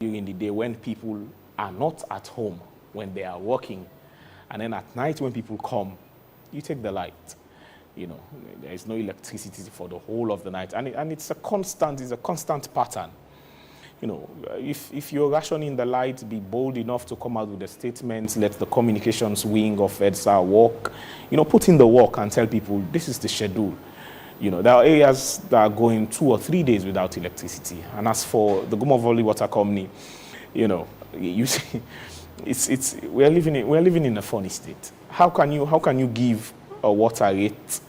during the day when people are not at home, when they are working. And then at night when people come, you take the light. You know, there is no electricity for the whole of the night. And it's a constant pattern. You know, if you're rationing the light, be bold enough to come out with a statement, let the communications wing of EDSA work. You know, put in the work and tell people this is the schedule. You know, there are areas that are going 2 or 3 days without electricity. And as for the Guinea Valley Water Company, you know, you see, we're living in a funny state. How can you give a water rate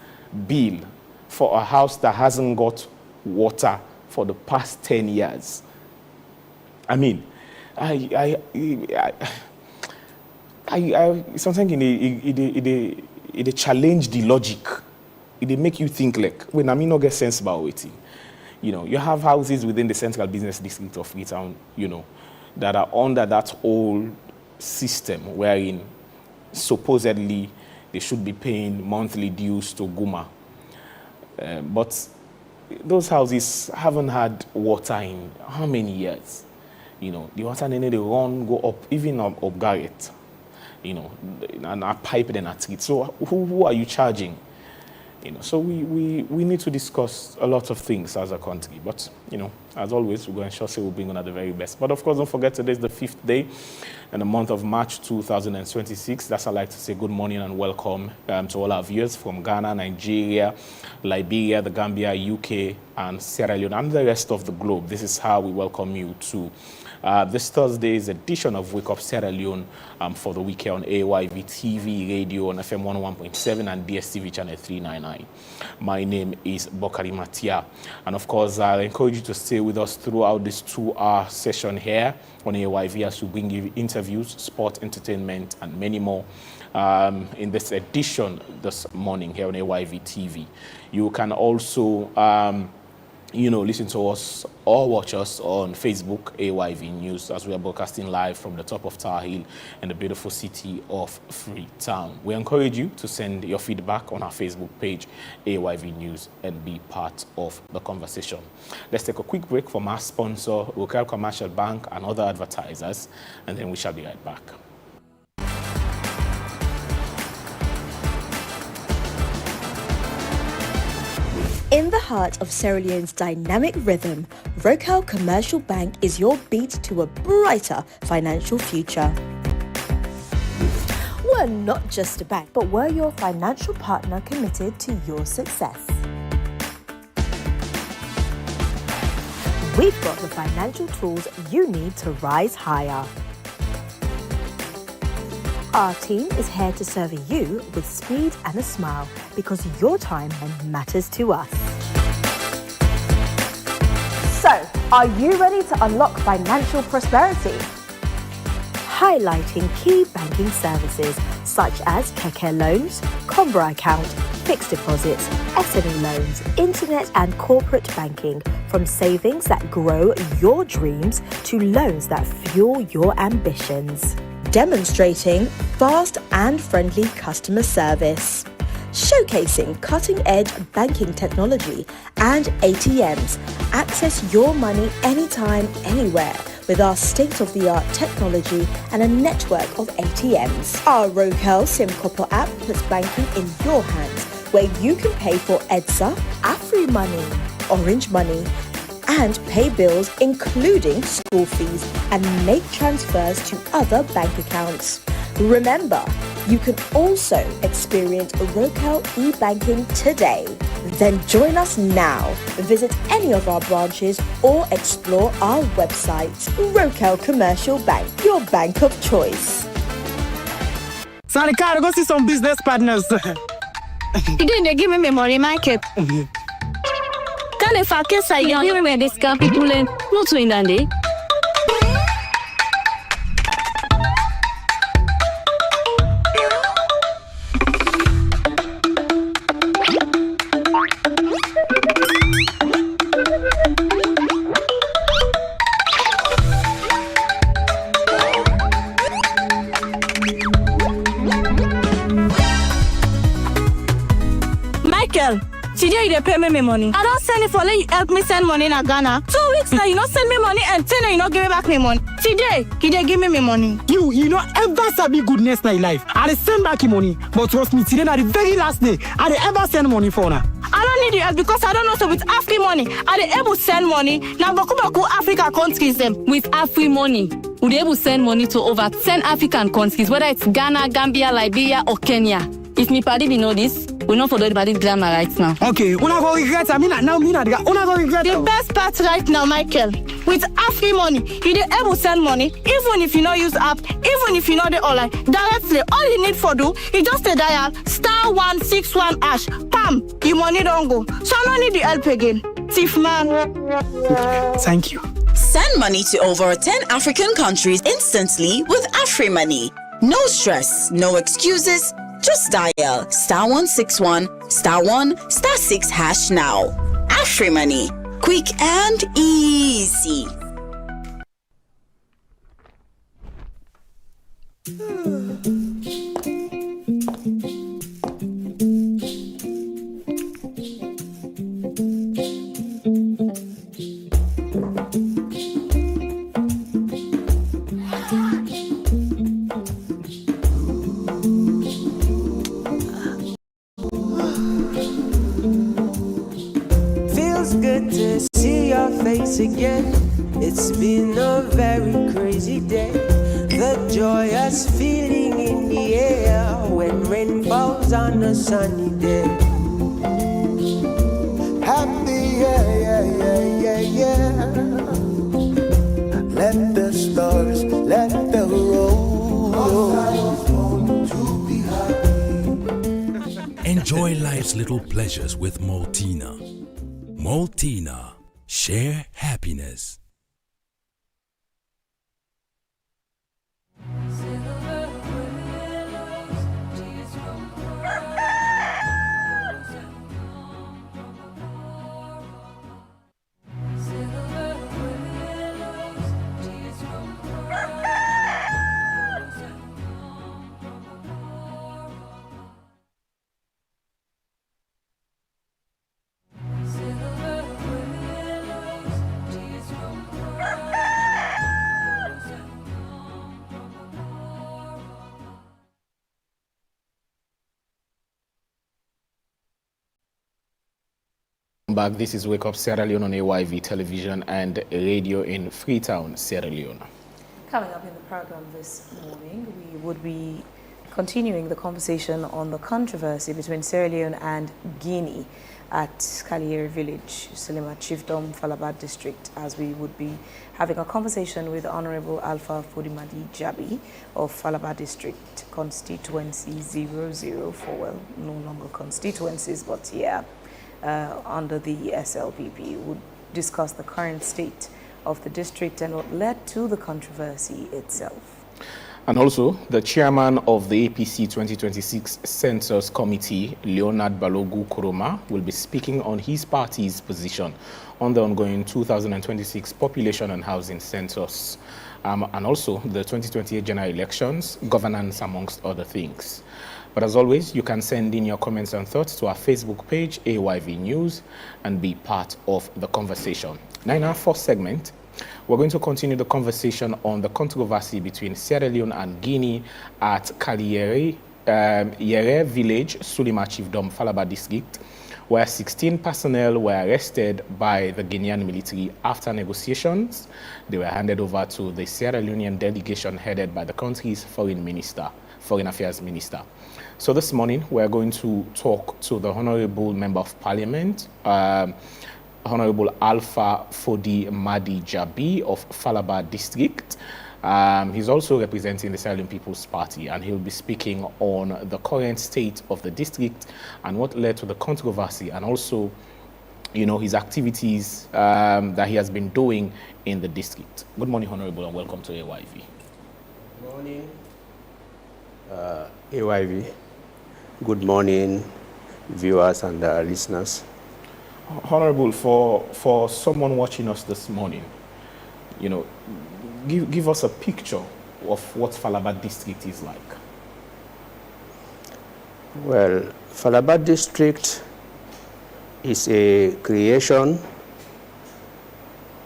bill for a house that hasn't got water for the past 10 years? I mean, sometimes it challenge the logic. It make you think like, when I mean not get sense about waiting. You know, you have houses within the central business district of Freetown, you know, that are under that old system wherein supposedly they should be paying monthly dues to Guma. But those houses haven't had water in how many years? You know, the water they run, go up, even up Garrett, you know, and a pipe then a treat. So who are you charging? You know, so we need to discuss a lot of things as a country. But, you know, as always, we're going to ensure we'll bring on the very best. But, of course, don't forget today is the 5th day in the month of March 2026. That's I'd like to say good morning and welcome to all our viewers from Ghana, Nigeria, Liberia, the Gambia, UK, and Sierra Leone, and the rest of the globe. This is how we welcome you to this Thursday's edition of Wake Up Sierra Leone for the week here on AYV TV, radio on FM 101.7 and DSTV channel 399. My name is Bokari Matia. And of course, I encourage you to stay with us throughout this 2-hour session here on AYV as we bring you interviews, sport, entertainment, and many more in this edition this morning here on AYV TV. You can also you know, listen to us or watch us on Facebook, AYV News, as we are broadcasting live from the top of Tower Hill in the beautiful city of Freetown. We encourage you to send your feedback on our Facebook page, AYV News, and be part of the conversation. Let's take a quick break from our sponsor, Local Commercial Bank, and other advertisers, and then we shall be right back. In the heart of Sierra Leone's dynamic rhythm, Local Commercial Bank is your beat to a brighter financial future. We're not just a bank, but we're your financial partner committed to your success. We've got the financial tools you need to rise higher. Our team is here to serve you with speed and a smile because your time matters to us. So, are you ready to unlock financial prosperity? Highlighting key banking services such as Keke loans, Combra account, fixed deposits, SME loans, internet and corporate banking, from savings that grow your dreams to loans that fuel your ambitions. Demonstrating fast and friendly customer service. Showcasing cutting-edge banking technology and ATMs. Access your money anytime, anywhere with our state-of-the-art technology and a network of ATMs. Our Rokel SimCopper app puts banking in your hands, where you can pay for EDSA, AfriMoney, Orange Money, and pay bills including school fees and make transfers to other bank accounts. Remember, you can also experience Rokel e-banking today. Then join us now. Visit any of our branches or explore our website. Rokel Commercial Bank, your bank of choice. Sorry, Carl, go see some business partners. You didn't give me memory, Michael. If I can say, you remember this people in not to Indy. Today you dey pay me money. I don't send it for let you help me send money in Ghana. 2 weeks now you not send me money and 10 you not give me back me money. Today you dey give me money. You know ever sabi goodness na in life. I dey send back your money, but trust me, today na the very last day I dey ever send money for now. I don't need your help because I don't know so with Afri money. I dey able to send money. Now Baku Africa countries them. With Afri money, we'll be able to send money to over 10 African countries, whether it's Ghana, Gambia, Liberia, or Kenya. If me party we know this, we know for the party grammar right now. Okay, una go regret. I mean, now una go regret. The best part right now, Michael, with Afri money, you dey able to send money, even if you not use app, even if you know the online, directly. All you need for do, you just a dial *161#. Pam, your money don't go. So I don't need the help again. Thief man. Thank you. Send money to over 10 African countries instantly with Afri Money. No stress, no excuses. Just dial *161*1*6# now. Afri Money, quick and easy. Good to see your face again. It's been a very crazy day. The joyous feeling in the air when rain falls on a sunny day. Happy, yeah. Let the stars, let the roll. Enjoy life's little pleasures with Maltina. Maltina, share happiness. Back. This is Wake Up Sierra Leone on AYV television and radio in Freetown, Sierra Leone. Coming up in the program this morning, we would be continuing the conversation on the controversy between Sierra Leone and Guinea at Kaliyereh Village, Sulima Chiefdom, Falaba District, as we would be having a conversation with Honorable Alpha Fodimadi Jabi of Falaba District, constituency 004, well, no longer constituencies, but yeah, under the SLPP, would discuss the current state of the district and what led to the controversy itself. And also, the chairman of the APC 2026 Census Committee, Leonard Balogu Koroma, will be speaking on his party's position on the ongoing 2026 Population and Housing Census, and also the 2028 General Elections, governance, amongst other things. But as always, you can send in your comments and thoughts to our Facebook page, AYV News, and be part of the conversation. Now, in our first segment, we're going to continue the conversation on the controversy between Sierra Leone and Guinea at Kaliyereh Village, Sulima Chiefdom, Falaba District, where 16 personnel were arrested by the Guinean military. After negotiations, they were handed over to the Sierra Leonean delegation headed by the country's foreign affairs minister. So this morning, we're going to talk to the Honorable Member of Parliament, Honorable Alpha Fodimadi Jabi of Falaba District. He's also representing the Sierra Leone People's Party, and he'll be speaking on the current state of the district and what led to the controversy, and also, you know, his activities that he has been doing in the district. Good morning, Honorable, and welcome to AYV. Good morning, AYV. Good morning, viewers and listeners. Honorable, for someone watching us this morning, you know, give us a picture of what Falaba District is like. Well, Falaba District is a creation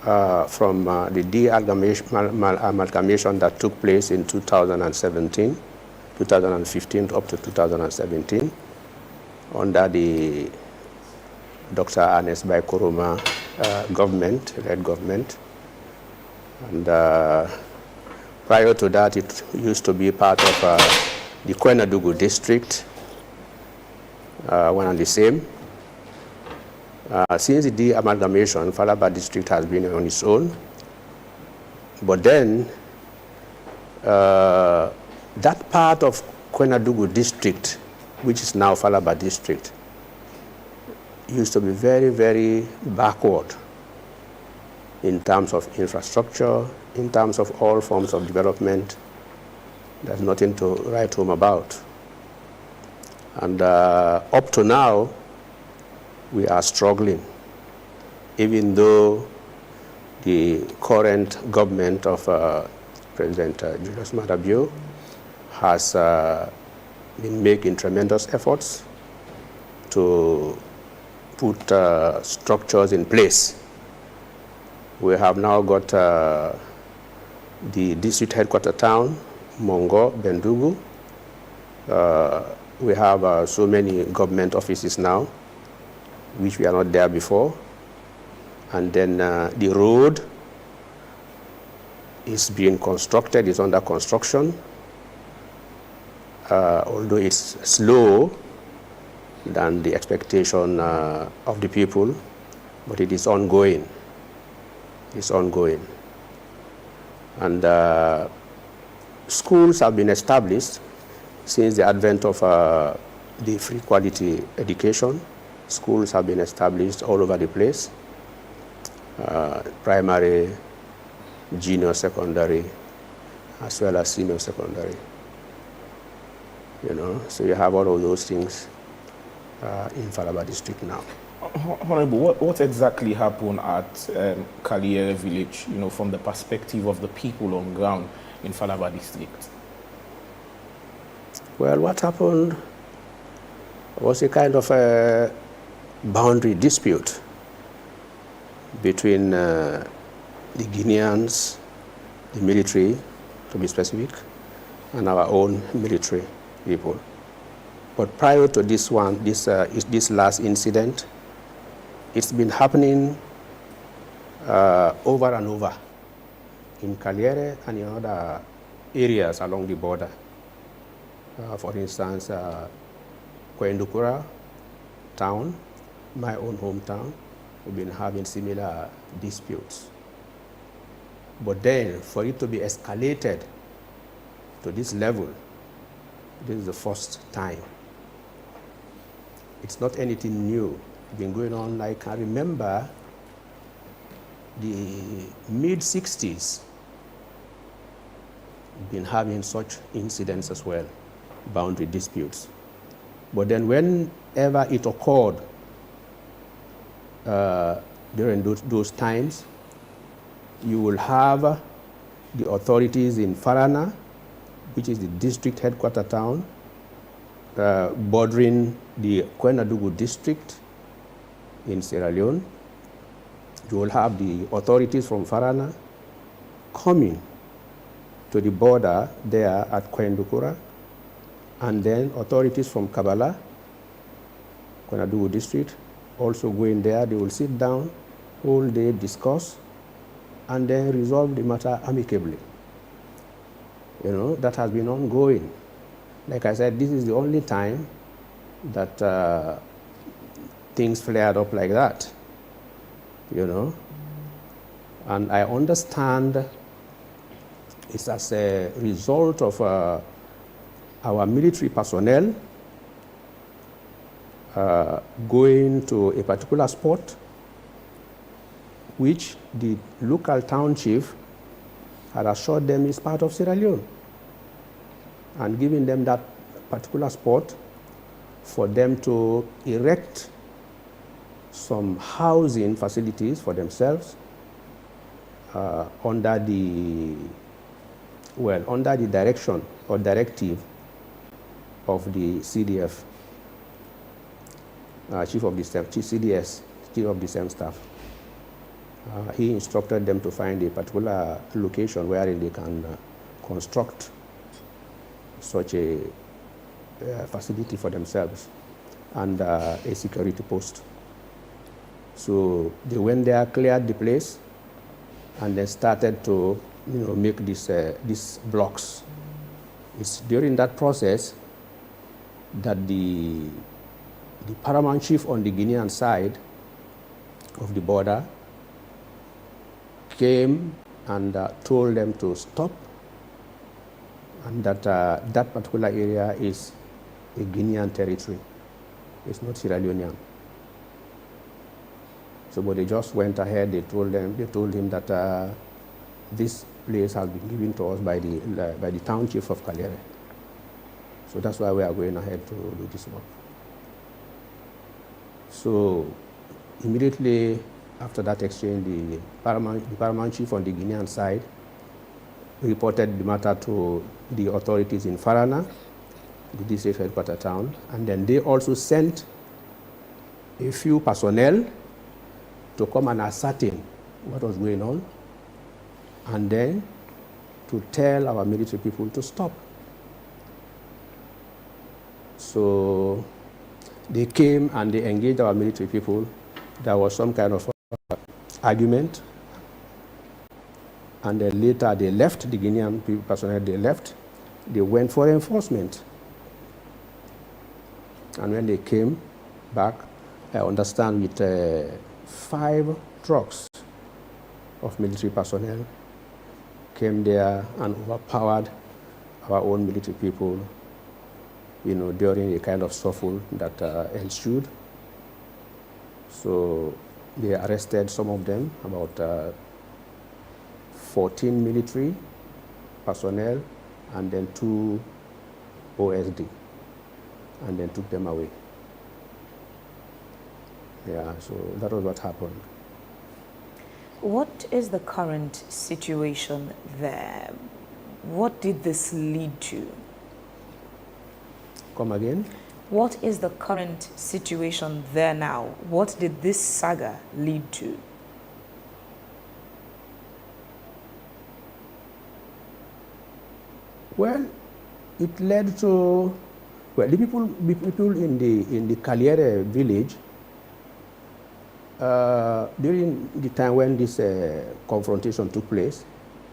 from the de-amalgamation that took place in 2017, 2015 up to 2017 under the Dr. Ernest Bai Koroma red government. And prior to that, it used to be part of the Kwenadugu district, one and the same. Since the de-amalgamation, Falaba District has been on its own. But then, that part of Kwenadugu district, which is now Falaba District, used to be very, very backward in terms of infrastructure, in terms of all forms of development. There's nothing to write home about. And up to now, we are struggling, even though the current government of President Julius Maada Bio has been making tremendous efforts to put structures in place. We have now got the district headquarter town, Mongo, Bendugu. We have so many government offices now, which we are not there before. And then the road is being constructed, is under construction. Although it's slow than the expectation of the people, but it is ongoing. It's ongoing. And schools have been established since the advent of the free quality education. Schools have been established all over the place, primary, junior secondary, as well as senior secondary. You know, so you have all of those things in Falaba District now. Honorable, what exactly happened at Kaliyereh Village, you know, from the perspective of the people on ground in Falaba District? Well, what happened was a kind of a boundary dispute between the Guineans, the military, to be specific, and our own military people. But prior to this one, this last incident, it's been happening over and over in Kaliyereh and in other areas along the border. For instance, Kwendukura town, my own hometown, we've been having similar disputes. But then, for it to be escalated to this level, this is the first time. It's not anything new. It's been going on, like I remember the mid-60s, been having such incidents as well, boundary disputes. But then whenever it occurred during those times, you will have the authorities in Farana, which is the district headquarter town, bordering the Kwenadugu district in Sierra Leone. You will have the authorities from Farana coming to the border there at Kwendukura, and then authorities from Kabala, Kwenadugu district, also going there. They will sit down, whole day discuss, and then resolve the matter amicably. You know, that has been ongoing. Like I said, this is the only time that things flared up like that, you know. And I understand it's as a result of our military personnel going to a particular spot, which the local town chief had assured them is part of Sierra Leone, and giving them that particular spot for them to erect some housing facilities for themselves under the direction or directive of the CDF. chief of the SEM, CDS, chief of the SEM staff. He instructed them to find a particular location wherein they can construct such a facility for themselves and a security post. So they went there, cleared the place, and then started to make these blocks. It's during that process that the paramount chief on the Guinean side of the border came and told them to stop, and that that particular area is a Guinean territory. It's not Sierra Leonean. So, but they just went ahead. They told him that this place has been given to us by the town chief of Kaliyereh. So that's why we are going ahead to do this work. So immediately after that exchange, the paramount chief on the Guinean side reported the matter to the authorities in Farana, the district headquarters town, and then they also sent a few personnel to come and ascertain what was going on, and then to tell our military people to stop. So they came and they engaged our military people. There was some kind of argument, and then later they left, the Guinean personnel, they left. They went for enforcement. And when they came back, I understand with 5 trucks of military personnel came there and overpowered our own military people, during a kind of scuffle that ensued. So they arrested some of them, about 14 military personnel, and then 2 OSD, and then took them away. Yeah, so that was what happened. What is the current situation there? What did this lead to? Come again? What is the current situation there now? What did this saga lead to? Well, it led to, the people in the Kaliyereh Village, during the time when this confrontation took place,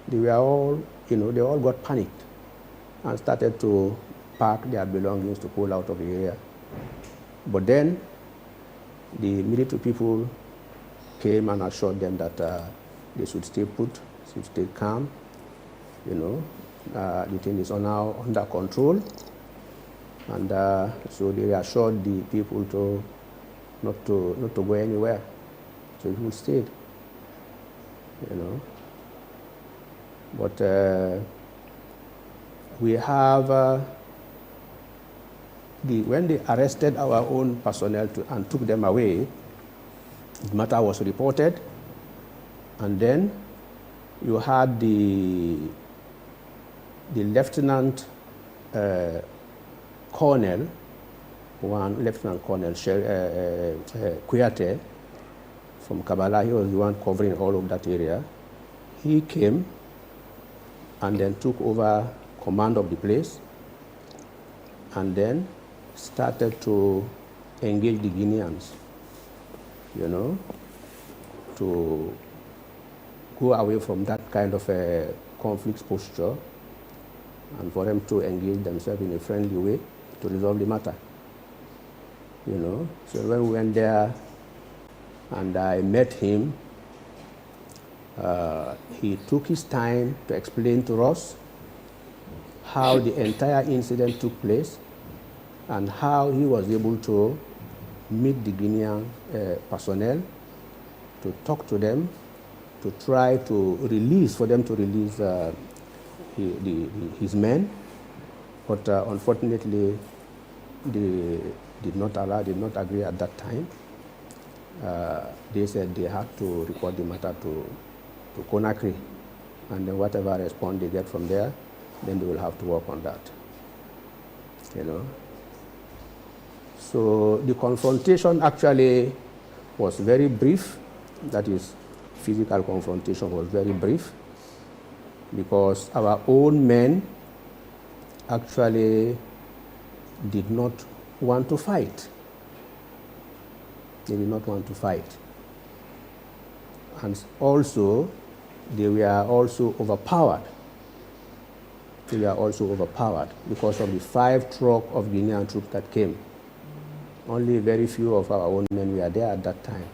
they were all, they all got panicked and started to pack their belongings to pull out of the area. But then the military people came and assured them that they should stay put, should stay calm. The thing is now under control, and so they assured the people to not to go anywhere. So people stayed, But we have when they arrested our own personnel and took them away, the matter was reported, and then you had the Lieutenant Colonel, Lieutenant Colonel Kuyate from Kabbalah. He was the one covering all of that area. He came and then took over command of the place, and then started to engage the Guineans, to go away from that kind of a conflict posture and for them to engage themselves in a friendly way to resolve the matter. So when we went there and I met him, he took his time to explain to us how the entire incident took place and how he was able to meet the Guinean personnel, to talk to them, to try to release his men, but unfortunately they did not agree at that time. They said they had to report the matter to Conakry, and then whatever response they get from there, then they will have to work on that. So the confrontation actually was very brief. That is, physical confrontation was very brief, because our own men actually did not want to fight. They did not want to fight. And also, they were also overpowered. They were also overpowered because of the 5 trucks of Guinean troops that came. Only very few of our own men were there at that time.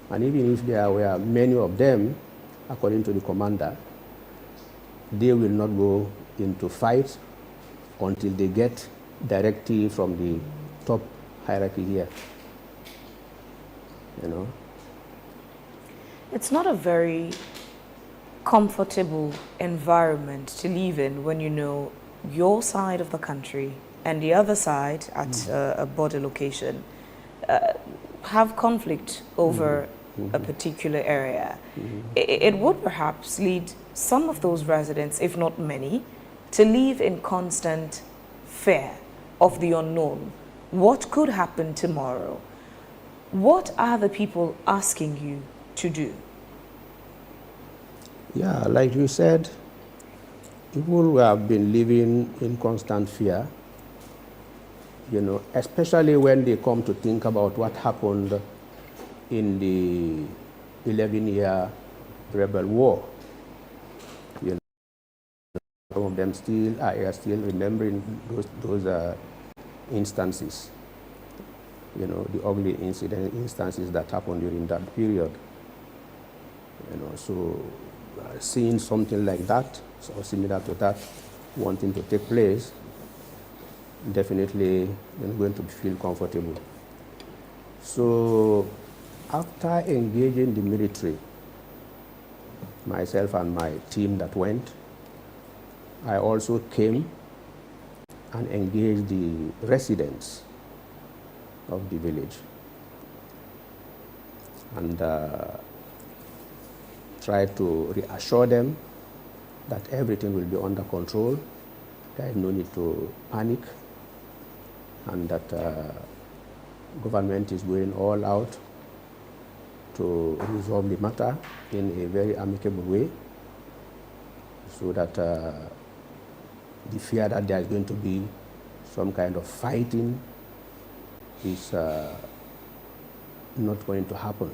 And even if there were many of them, according to the commander, they will not go into fight until they get directive from the top hierarchy here. You know? It's not a very comfortable environment to live in when you know your side of the country and the other side at a border location have conflict over a particular area. It would perhaps lead some of those residents, if not many, to live in constant fear of the unknown. What could happen tomorrow? What are the people asking you to do? Yeah, like you said, people who have been living in constant fear, you know, especially when they come to think about what happened in the 11-year rebel war. You know, some of them still are still remembering those instances, you know, the ugly instances that happened during that period. You know, so seeing something like that, or similar to that, wanting to take place, definitely they're going to feel comfortable. So after engaging the military, myself and my team that went, I also came and engaged the residents of the village and tried to reassure them that everything will be under control, there is no need to panic, and that government is going all out to resolve the matter in a very amicable way, so that the fear that there is going to be some kind of fighting is not going to happen.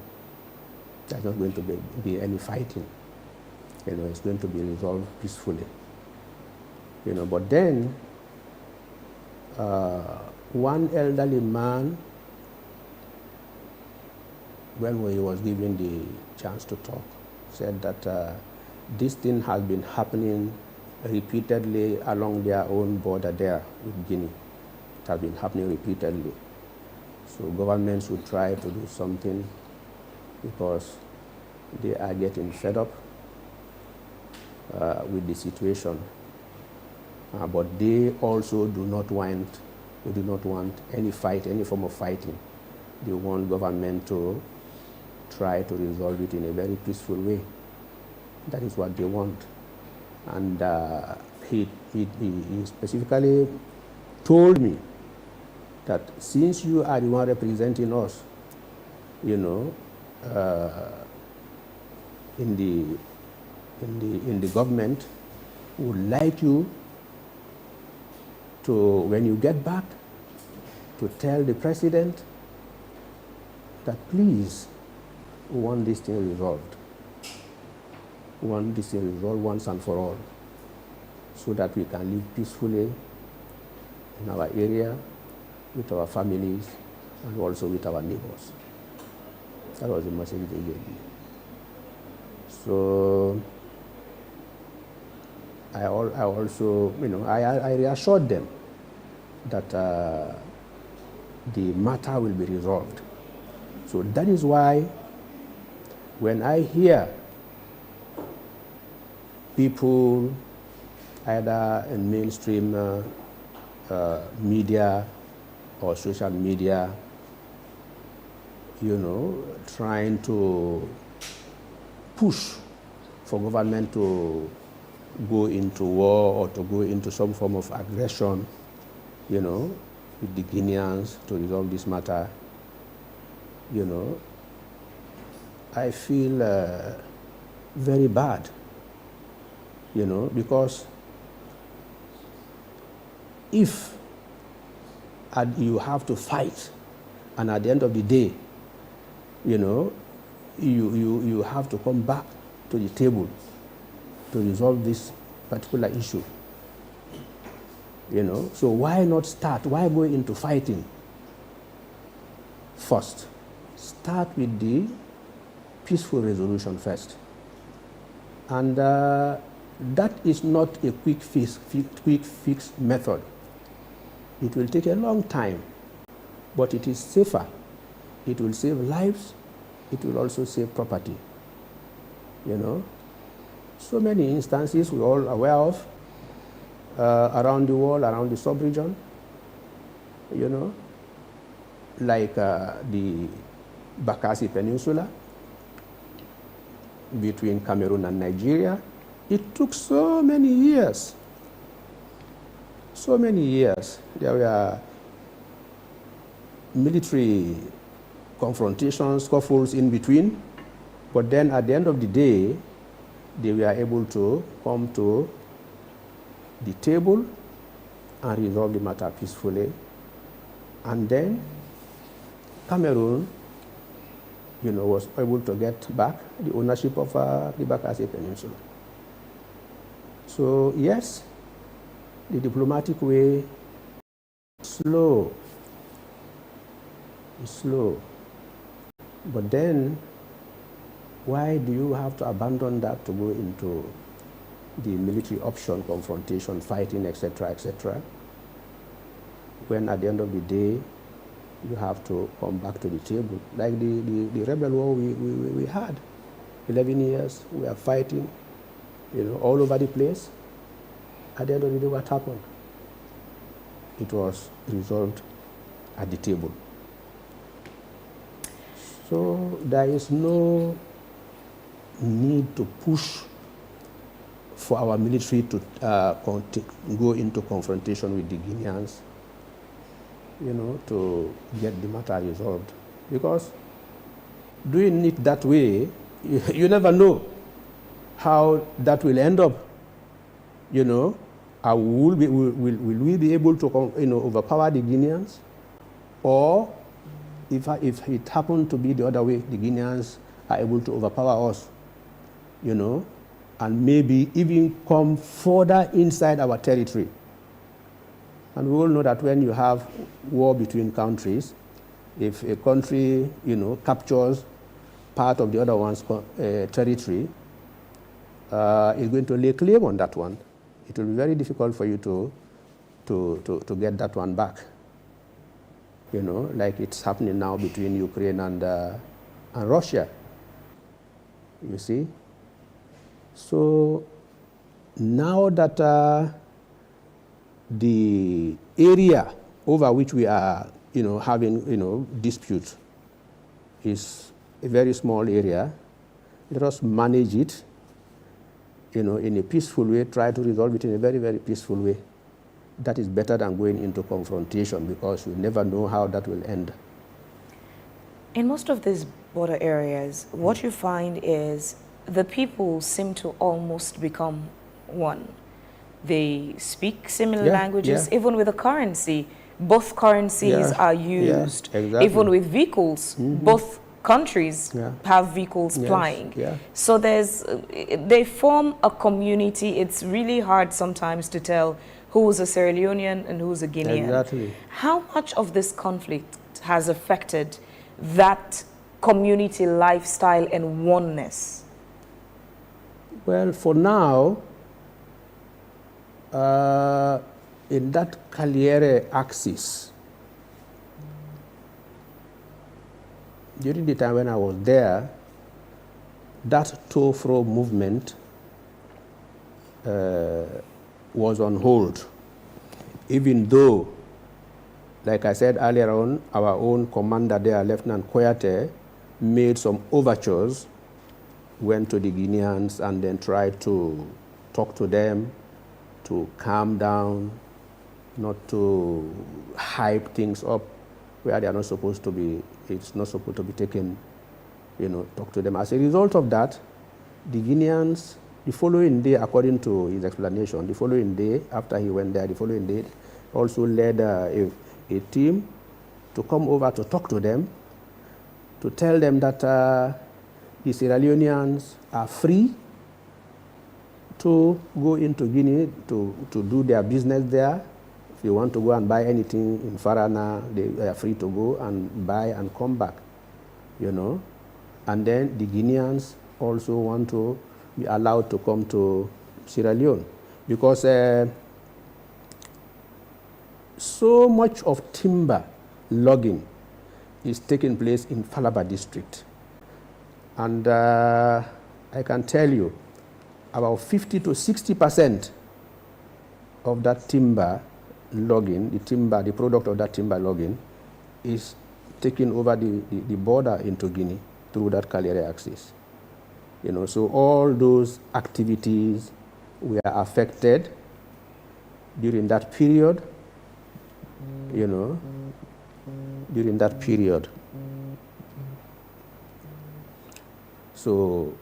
There's not going to be any fighting. You know, it's going to be resolved peacefully. You know, but then one elderly man, when he was given the chance to talk, said that this thing has been happening repeatedly along their own border there with Guinea. It has been happening repeatedly. So governments should try to do something, because they are getting fed up with the situation. But they also do not want any fight, any form of fighting. They want government to try to resolve it in a very peaceful way. That is what they want. And he specifically told me that since you are the one representing us, you know, in the government, would like you to, when you get back, to tell the president that please, we want this thing resolved. We want this thing resolved once and for all, so that we can live peacefully in our area, with our families, and also with our neighbors. That was the message they gave me. So I also, you know, I reassured them that the matter will be resolved. So that is why when I hear people either in mainstream media or social media, you know, trying to push for government to go into war or to go into some form of aggression, you know, with the Guineans to resolve this matter, you know, I feel very bad, you know, because if you have to fight, and at the end of the day, you know, you have to come back to the table to resolve this particular issue, you know, so why not start? Why go into fighting first? Start with the peaceful resolution first. And that is not a quick fix method. It will take a long time, but it is safer. It will save lives. It will also save property. You know, so many instances we're all aware of around the world, around the sub-region, you know, like the Bakassi Peninsula between Cameroon and Nigeria. It took so many years. So many years. There were military confrontations, scuffles in between, but then at the end of the day, they were able to come to the table and resolve the matter peacefully. And then Cameroon, you know, was able to get back the ownership of the Bakassi Peninsula. So yes, the diplomatic way is slow, but then why do you have to abandon that to go into the military option, confrontation, fighting, etc., etc., when at the end of the day you have to come back to the table? Like the rebel war we had, 11 years, we are fighting, you know, all over the place. At the end of the day, what happened? It was resolved at the table. So there is no need to push for our military to go into confrontation with the Guineans, you know, to get the matter resolved. Because doing it that way, you never know how that will end up, you know. Will we be able to, you know, overpower the Guineans? Or if it happened to be the other way, the Guineans are able to overpower us, you know, and maybe even come further inside our territory. And we all know that when you have war between countries, if a country, you know, captures part of the other one's territory, is going to lay claim on that one. It will be very difficult for you to get that one back. You know, like it's happening now between Ukraine and Russia. You see? So now that the area over which we are, you know, having, you know, dispute is a very small area, let us manage it, you know, in a peaceful way, try to resolve it in a very, very peaceful way. That is better than going into confrontation, because you never know how that will end. In most of these border areas, what you find is the people seem to almost become one. They speak similar languages, even with the currency. Both currencies are used. Exactly. Even with vehicles, both countries have vehicles plying. So they form a community. It's really hard sometimes to tell who's a Sierra Leonean and who's a Guinean. Exactly. How much of this conflict has affected that community lifestyle and oneness? Well, for now, in that Kaliyereh axis, during the time when I was there, that to-fro movement was on hold, even though, like I said earlier on, our own commander there, Lieutenant Koyate, made some overtures, went to the Guineans and then tried to talk to them to calm down not to hype things up where they are not supposed to be, it's not supposed to be taken, talk to them. As a result of that, the Guineans, the following day, according to his explanation, the following day, after he went there, the following day, also led a team to come over to talk to them, to tell them that the Sierra Leoneans are free to go into Guinea to do their business there. If you want to go and buy anything in Farana, they are free to go and buy and come back, And then the Guineans also want to be allowed to come to Sierra Leone because so much of timber logging is taking place in Falaba District. And I can tell you, about 50 to 60% of that timber logging, the product of that timber logging, is taking over the border into Guinea through that Kaliyereh axis. So all those activities were affected during that period, during that period. So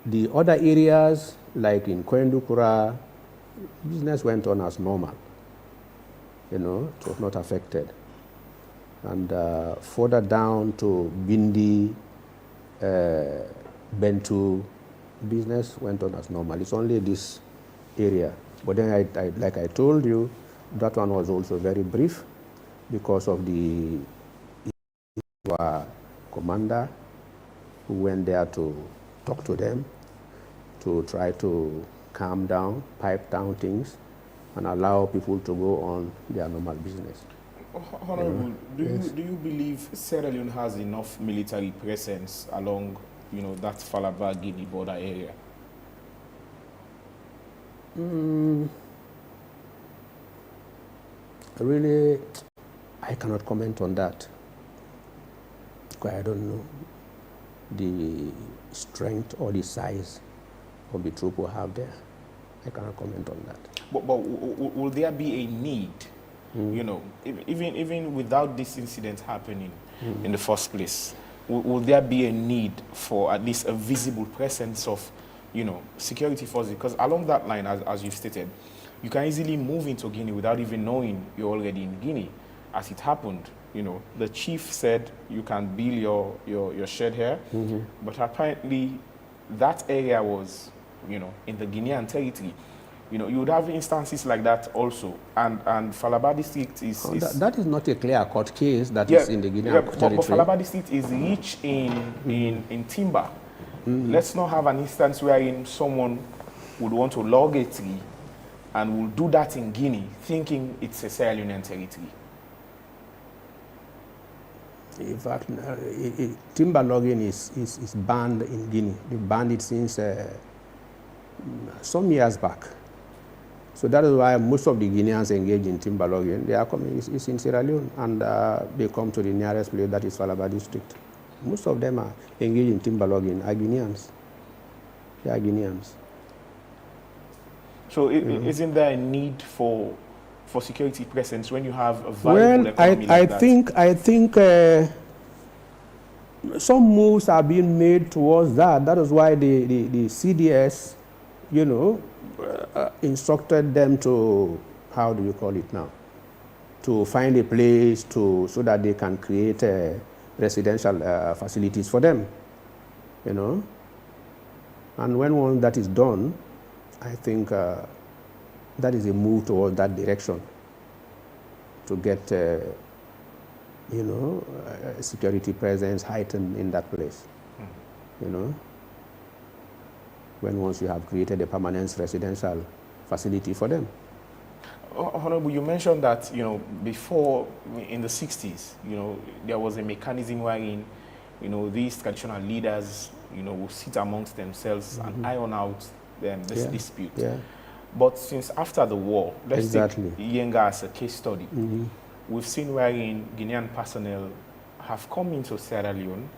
the other areas, like in Koendukura, business went on as normal. It was not affected. And further down to Bindi, Bentu, business went on as normal. It's only this area. But then, like I told you, that one was also very brief because of the commander who went there to talk to them, to try to calm down, pipe down things, and allow people to go on their normal business. Honorable, do you believe Sierra Leone has enough military presence along, that Falaba Guinea border area? Really, I cannot comment on that because I don't know the strength or the size of the troop we have there. I cannot comment on that. But will there be a need, even without this incident happening in the first place, will there be a need for at least a visible presence of, security forces? Because along that line, as you stated, you can easily move into Guinea without even knowing you're already in Guinea. As it happened, the chief said you can build your shed here, but apparently that area was, in the Guinean territory. You would have instances like that also, and Falaba District is... that is not a clear-cut case that is in the Guinean territory. But Falaba District is rich in timber. Let's not have an instance wherein someone would want to log a tree and will do that in Guinea, thinking it's a Sierra Leonean territory. In fact, timber logging is banned in Guinea. They banned it since some years back. So that is why most of the Guineans engage in timber logging. They are coming, it's in Sierra Leone, and they come to the nearest place, that is Falaba District. Most of them are engaged in timber logging, are Guineans. They are Guineans. So isn't there a need for security presence when you have a viable economy like that? I think some moves are being made towards that. That is why the CDS, instructed them to, how do you call it now, to find a place so that they can create residential facilities for them, And when that is done, I think that is a move towards that direction to get, security presence heightened in that place, when once you have created a permanent residential facility for them. Honorable, you mentioned that, before, in the 60s, there was a mechanism wherein, these traditional leaders, will sit amongst themselves and iron out this dispute. Yeah. But since after the war, let's take Yenga as a case study. We've seen wherein Guinean personnel have come into Sierra Leone,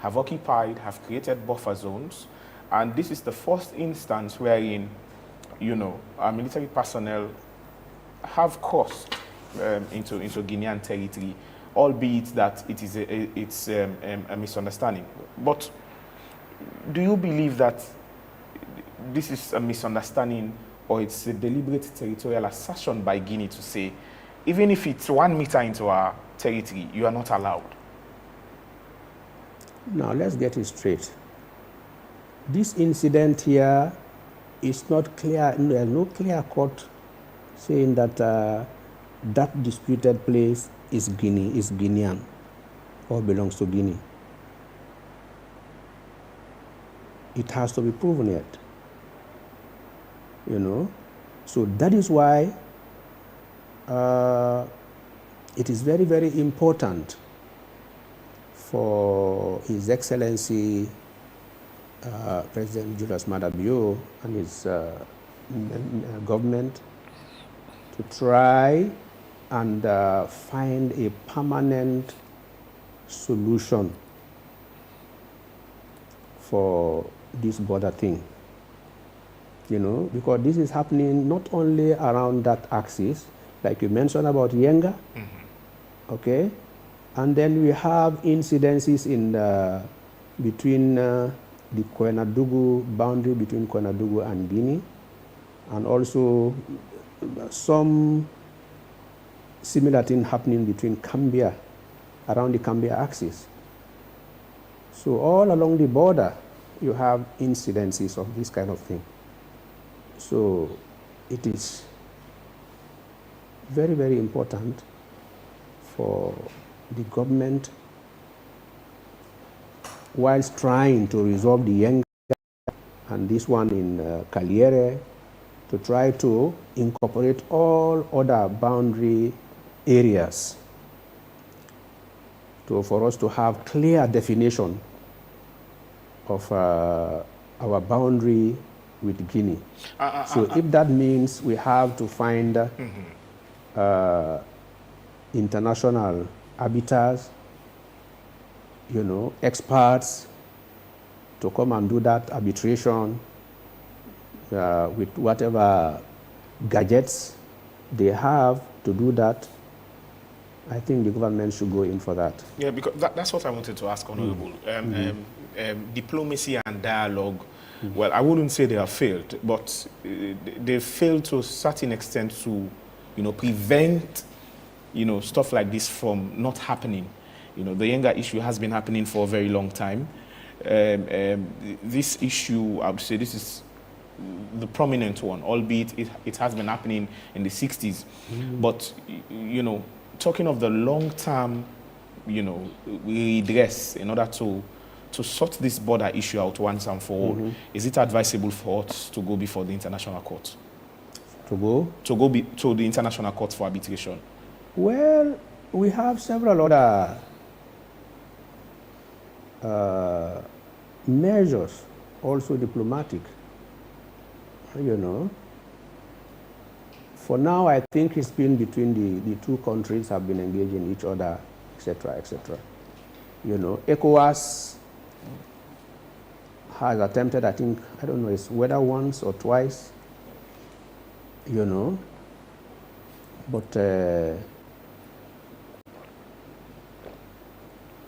have occupied, have created buffer zones, and this is the first instance wherein, our military personnel have crossed into Guinean territory, albeit that it's a misunderstanding. But do you believe that this is a misunderstanding, or it's a deliberate territorial assertion by Guinea to say, even if it's 1 meter into our territory, you are not allowed? Now, let's get it straight. This incident here is not clear. There's no clear cut saying that that disputed place is Guinean, or belongs to Guinea. It has to be proven yet. So that is why it is very, very important for His Excellency President Julius Maada Bio and his government to try and find a permanent solution for this border thing. Because this is happening not only around that axis, like you mentioned about Yenga, okay, and then we have incidences in between the Koenadugu boundary between Koenadugu and Guinea, and also some similar thing happening between Cambia, around the Cambia axis. So all along the border, you have incidences of this kind of thing. So it is very, very important for the government, whilst trying to resolve the Yenga and this one in Kaliyereh, to try to incorporate all other boundary areas for us to have clear definition of our boundary with Guinea. So if that means we have to find international arbiters, experts to come and do that arbitration with whatever gadgets they have to do that, I think the government should go in for that. Yeah, because that's what I wanted to ask, Honorable. Diplomacy and dialogue, well, I wouldn't say they have failed, but they failed to a certain extent to, prevent, stuff like this from not happening. The Yenga issue has been happening for a very long time. This issue, I would say this is the prominent one, albeit it has been happening in the 60s. But, talking of the long-term, redress in order to sort this border issue out once and for all, is it advisable for us to go before the international court? To go? To go to the international court for arbitration? Well, we have several other measures, also diplomatic, For now, I think it's been between the two countries have been engaging each other, etc., etc. ECOWAS has attempted, I think, I don't know, it's whether once or twice, but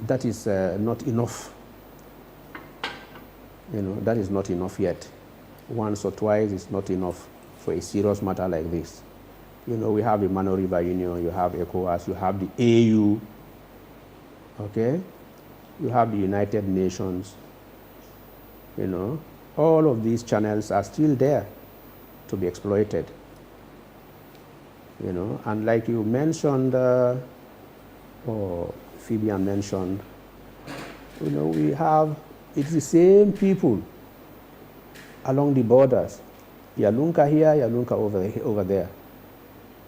that is not enough. That is not enough yet. Once or twice is not enough for a serious matter like this. We have the Mano River Union, you have ECOWAS, you have the AU, okay? You have the United Nations, All of these channels are still there to be exploited, And like you mentioned, or Fabian mentioned, it's the same people along the borders. Yalunka here, Yalunka over there.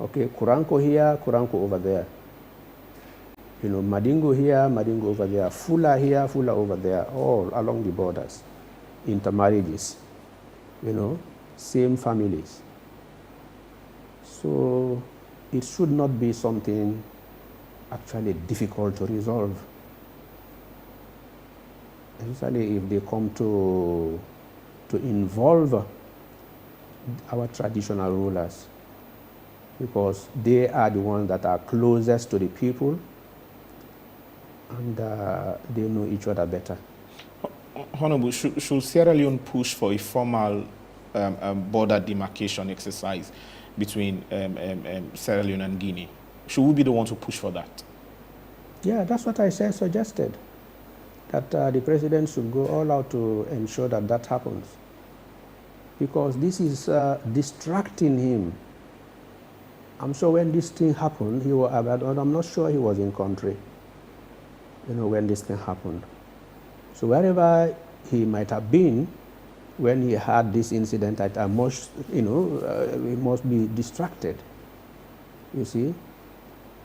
Okay, Kuranko here, Kuranko over there. Madingo here, Madingo over there. Fula here, Fula over there. All along the borders. Intermarriages. Same families. So it should not be something actually difficult to resolve. Especially if they come to involve our traditional rulers. because they are the ones that are closest to the people, and they know each other better. Honorable, should Sierra Leone push for a formal border demarcation exercise between Sierra Leone and Guinea? Should we be the one to push for that? Yeah, that's what I suggested, that the president should go all out to ensure that that happens, because this is distracting him. I'm sure when this thing happened, I'm not sure he was in country, when this thing happened. So wherever he might have been when he had this incident, he must be distracted, you see.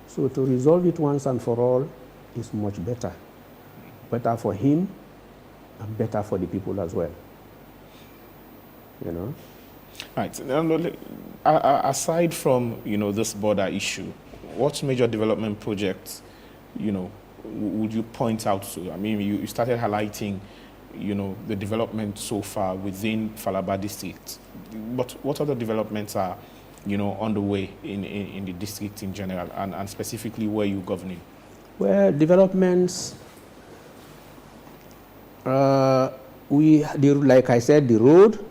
So to resolve it once and for all is much better. Better for him and better for the people as well, Right. Aside from, this border issue, what major development projects, would you point out to? I mean, you started highlighting, the development so far within Falaba District. But what other developments are, on the way in the district in general, and specifically where you're governing? Well, developments, like I said, the road,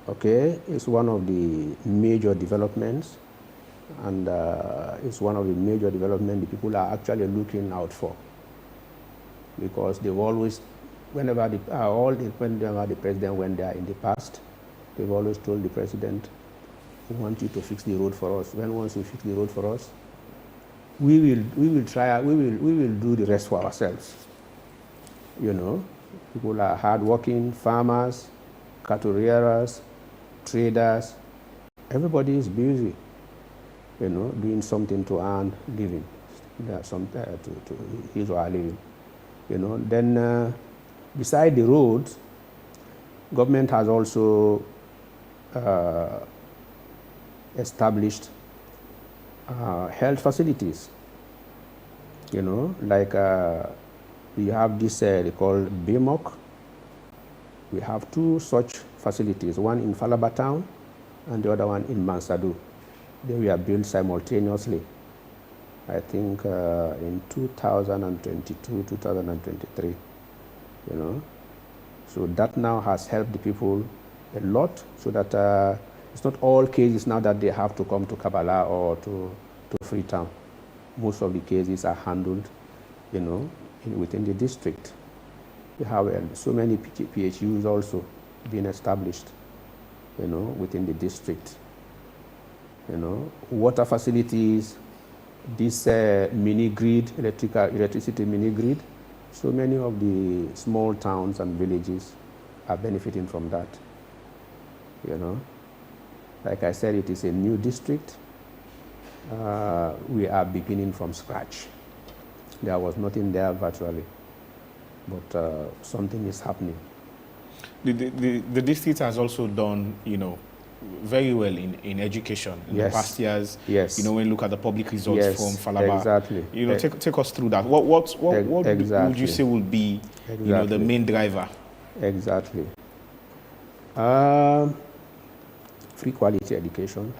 okay, is one of the major developments, and it's one of the major developments the people are actually looking out for, because they've always, whenever the president went there in the past, they've always told the president, we want you to fix the road for us. Once you fix the road for us, we will do the rest for ourselves. People are hardworking, farmers, cattle rearers, traders. Everybody is busy, doing something to earn living, to his or her living. Then beside the roads, government has also established health facilities. Like we have this they call BMOC. We have two such facilities, one in Falaba town and the other one in Mansadu. They were built simultaneously, I think in 2022, 2023, So that now has helped the people a lot, so that it's not all cases now that they have to come to Kabbalah or to Freetown. Most of the cases are handled, within the district. We have so many PHUs also being established, within the district. Water facilities, this mini grid, electricity mini grid. So many of the small towns and villages are benefiting from that. Like I said, it is a new district. We are beginning from scratch. There was nothing there virtually, but something is happening. The district has also done, very well in education in the past years. Yes. When you look at the public results from Falaba. Exactly. Take us through that. What exactly. would you say would be, the main driver? Exactly. Free quality education.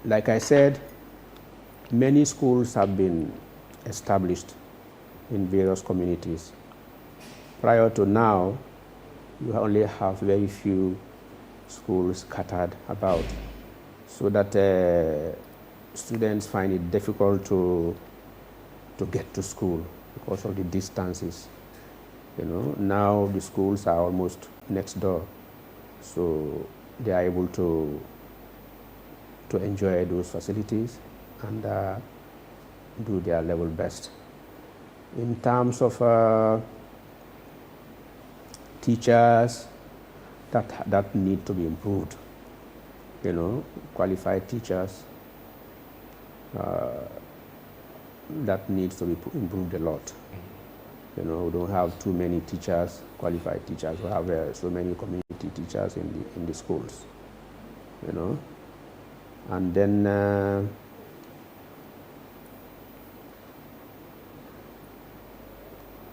Like I said, many schools have been established in various communities. Prior to now, you only have very few schools scattered about, so that students find it difficult to get to school because of the distances. Now the schools are almost next door, so they are able to enjoy those facilities and do their level best. In terms of teachers that need to be improved, qualified teachers, that needs to be improved a lot. We don't have too many teachers, qualified teachers. We have so many community teachers in the schools, and then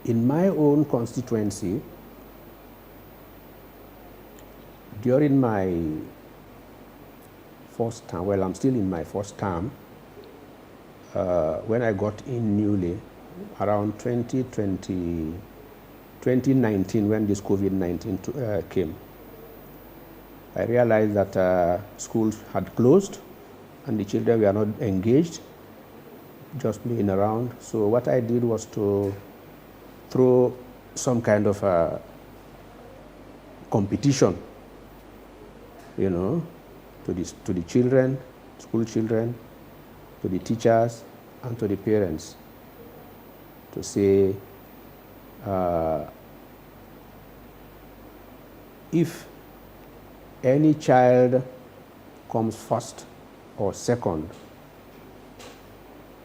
in my own constituency, during my first term, well, I'm still in my first term, when I got in newly, around 2019, when this COVID-19 came, I realized that schools had closed and the children were not engaged, just playing around. So what I did was to throw some kind of a competition, you know, to the children, school children, to the teachers, and to the parents, to say, if any child comes first or second,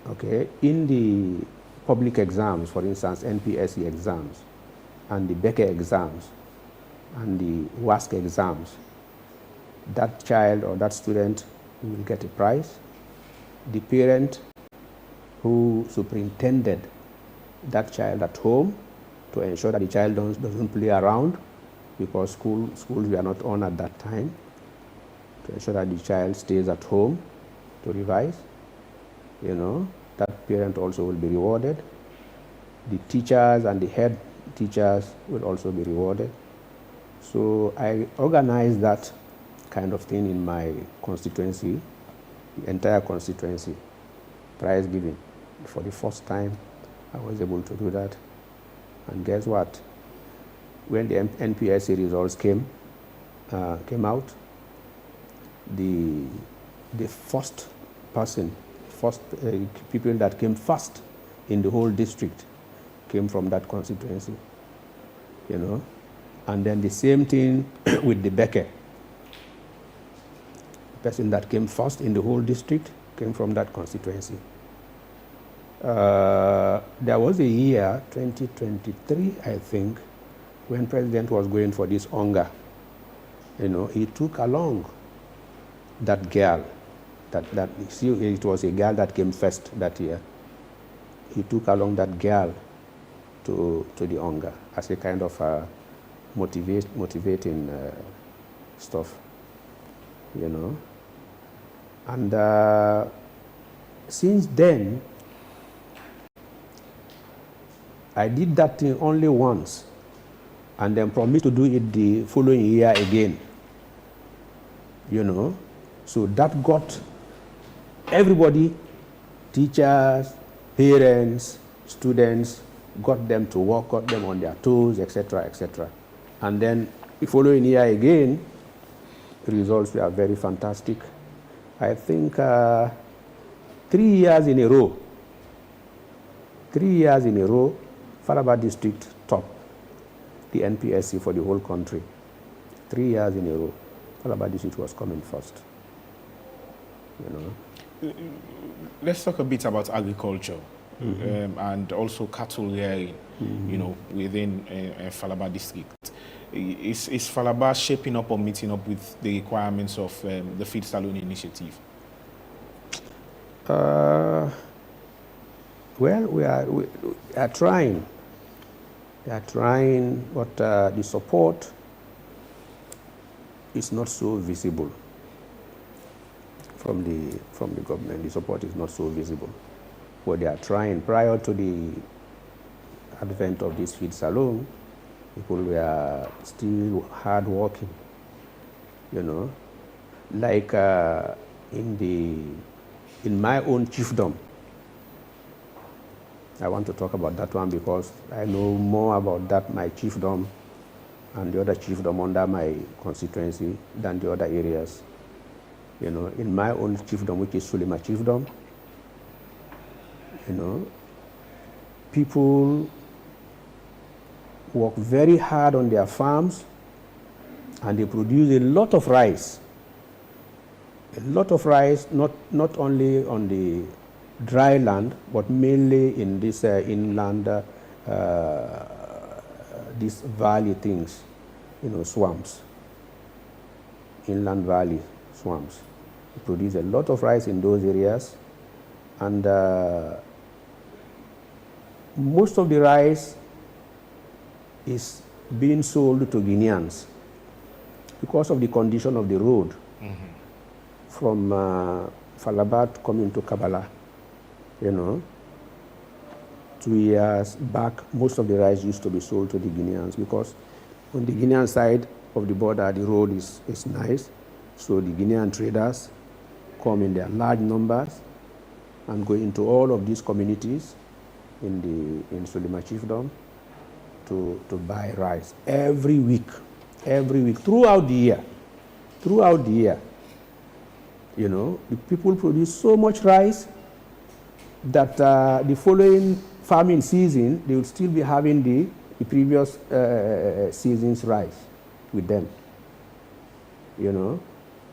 okay, in the public exams, for instance, NPSE exams, and the Becker exams, and the WASC exams, that child or that student will get a prize. The parent who superintended that child at home to ensure that the child doesn't play around, because schools were not on at that time, to ensure that the child stays at home to revise, you know, that parent also will be rewarded. The teachers and the head teachers will also be rewarded. So I organized that kind of thing in my constituency, the entire constituency, prize giving. For the first time, I was able to do that. And guess what? When the NPSE results came out, the first people that came first in the whole district came from that constituency, you know. And then the same thing with the Becker. The person that came first in the whole district came from that constituency. There was a year, 2023, I think, when President was going for this hunger. You know, he took along that girl. See, it was a girl that came first that year. He took along that girl to the hunger as a kind of motivating stuff, you know. And since then, I did that thing only once, and then promised to do it the following year again, you know. So that got everybody, teachers, parents, students, got them to work, got them on their toes, etc., etc. And then the following year again, the results were very fantastic. I think 3 years in a row, Falaba District top the NPSE for the whole country. 3 years in a row, Falaba District was coming first, you know. Let's talk a bit about agriculture. And also cattle rearing, you know, within Falaba District. Is Falaba shaping up or meeting up with the requirements of the Feed Salon initiative? Well, we are trying. We are trying, but the support is not so visible from the government. The support is not so visible. But they are trying. Prior to the advent of this feed salon, people were still hard working, you know. Like in my own chiefdom, I want to talk about that one because I know more about that, my chiefdom, and the other chiefdom under my constituency than the other areas. You know, in my own chiefdom, which is Sulima Chiefdom, you know, people work very hard on their farms and they produce a lot of rice. A lot of rice, not only on the dry land, but mainly in this inland, these valley things, you know, swamps, inland valley swamps. They produce a lot of rice in those areas, and most of the rice is being sold to Guineans because of the condition of the road from Falaba coming to Kabbalah, 2 years back, most of the rice used to be sold to the Guineans because on the Guinean side of the border, the road is nice. So the Guinean traders come in their large numbers and go into all of these communities in Sulima Chiefdom to buy rice every week, throughout the year. The people produce so much rice that the following farming season, they will still be having the previous season's rice with them.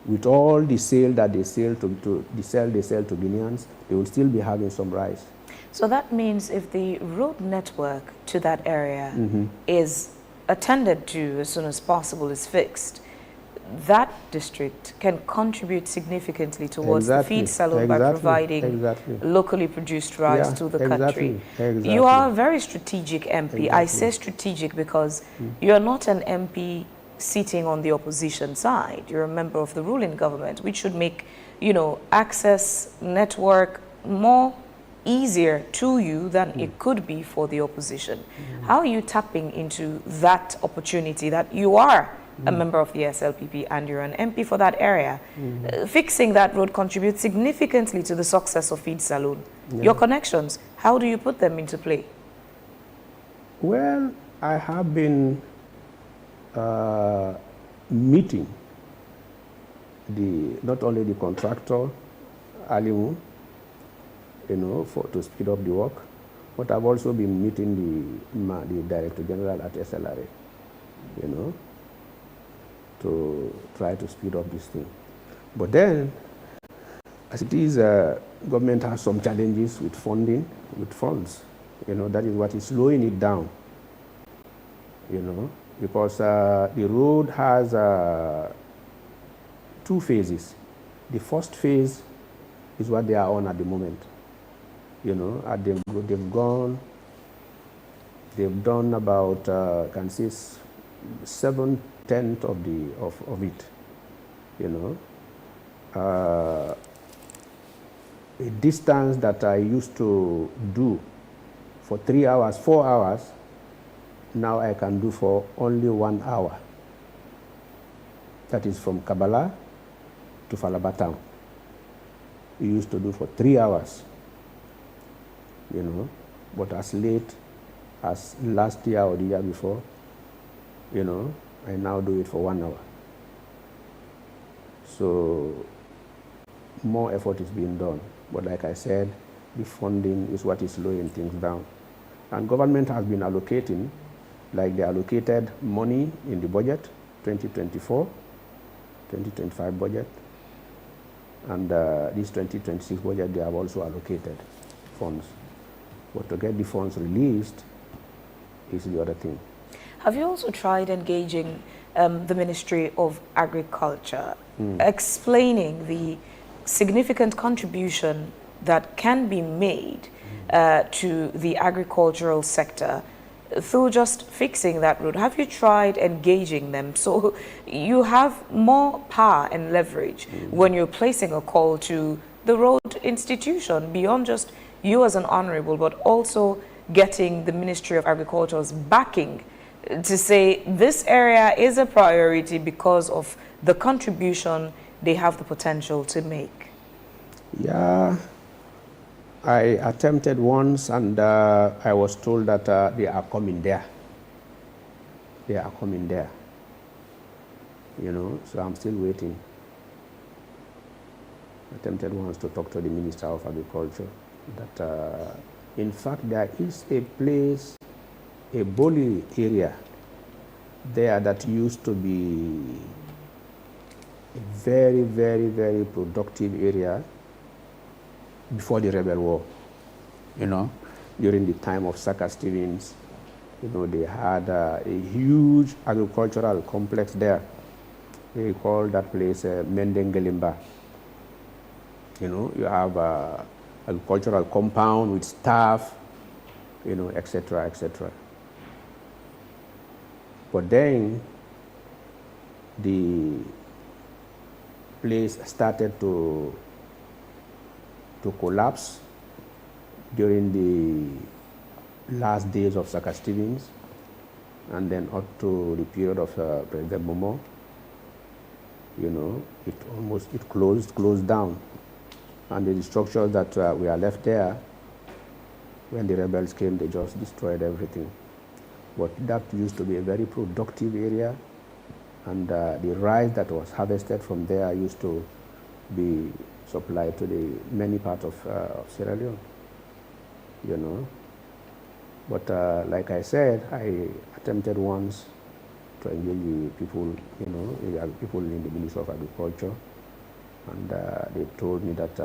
With all the sale that they sell to Guineans, they will still be having some rice. So that means if the road network to that area is attended to as soon as possible, is fixed, that district can contribute significantly towards the feed saloon by providing locally produced rice to the country. You are a very strategic MP. I say strategic because you are not an MP sitting on the opposition side. You're a member of the ruling government, which should make, access network more easier to you than it could be for the opposition. How are you tapping into that opportunity that you are a member of the SLPP and you're an MP for that area? Fixing that road contributes significantly to the success of Feed Saloon. Your connections, how do you put them into play? Well, I have been meeting not only the contractor, Alimu, to speed up the work, but I've also been meeting the Director General at SLRA, to try to speed up this thing. But then, as it is, government has some challenges with funding, with funds. That is what is slowing it down, because the road has 2 phases. The first phase is what they are on at the moment. They've done about, can say 7/10 of it. A distance that I used to do for 3 hours, 4 hours, now I can do for only 1 hour. That is from Kabbalah to Falaba town. We used to do for 3 hours, but as late as last year or the year before, I now do it for 1 hour. So more effort is being done. But like I said, the funding is what is slowing things down. And government has been allocating, like they allocated money in the budget, 2024, 2025 budget, and this 2026 budget, they have also allocated funds. But to get the funds released is the other thing. Have you also tried engaging the Ministry of Agriculture, explaining the significant contribution that can be made to the agricultural sector through just fixing that road? Have you tried engaging them so you have more power and leverage when you're placing a call to the road institution, beyond just you as an honorable, but also getting the Ministry of Agriculture's backing to say this area is a priority because of the contribution they have the potential to make? Yeah, I attempted once, and I was told that they are coming there. They are coming there. So I'm still waiting. I attempted once to talk to the Minister of Agriculture that, in fact, there is a place, a Boli area there that used to be a very, very, very productive area before the rebel war. During the time of Saka Stevens, they had a huge agricultural complex there. They call that place Mendengelimba. You have agricultural compound with staff, etc., etc. But then the place started to collapse during the last days of Saka Stevens, and then up to the period of President Momo. It closed down, and the structures that were left there, when the rebels came, they just destroyed everything. But that used to be a very productive area, and the rice that was harvested from there used to be supplied to the many parts of Sierra Leone. But like I said, I attempted once to engage the people, people in the Ministry of Agriculture, and they told me that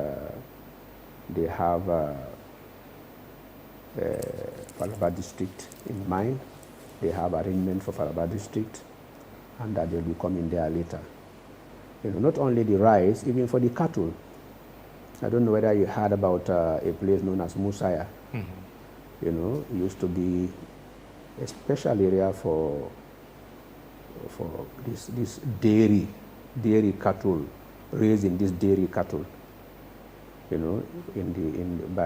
they have Falaba District in mind. They have arrangement for Falaba District, and that they'll be coming there later. Not only the rice, even for the cattle. I don't know whether you heard about a place known as Musaya. It used to be a special area for this dairy cattle, raising this dairy cattle, by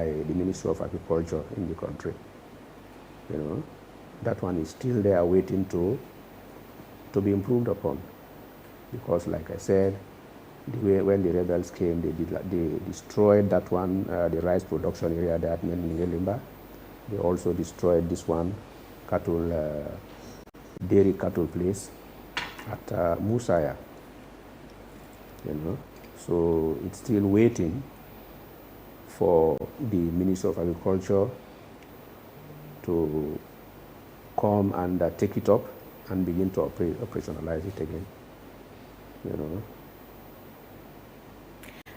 the Ministry of Agriculture in the country. That one is still there waiting to be improved upon, because like I said, when the rebels came, they destroyed that one, the rice production area that in Ngelimba. They also destroyed this one dairy cattle place at Musaya. So it's still waiting for the Ministry of Agriculture to come and take it up and begin to operationalize it again.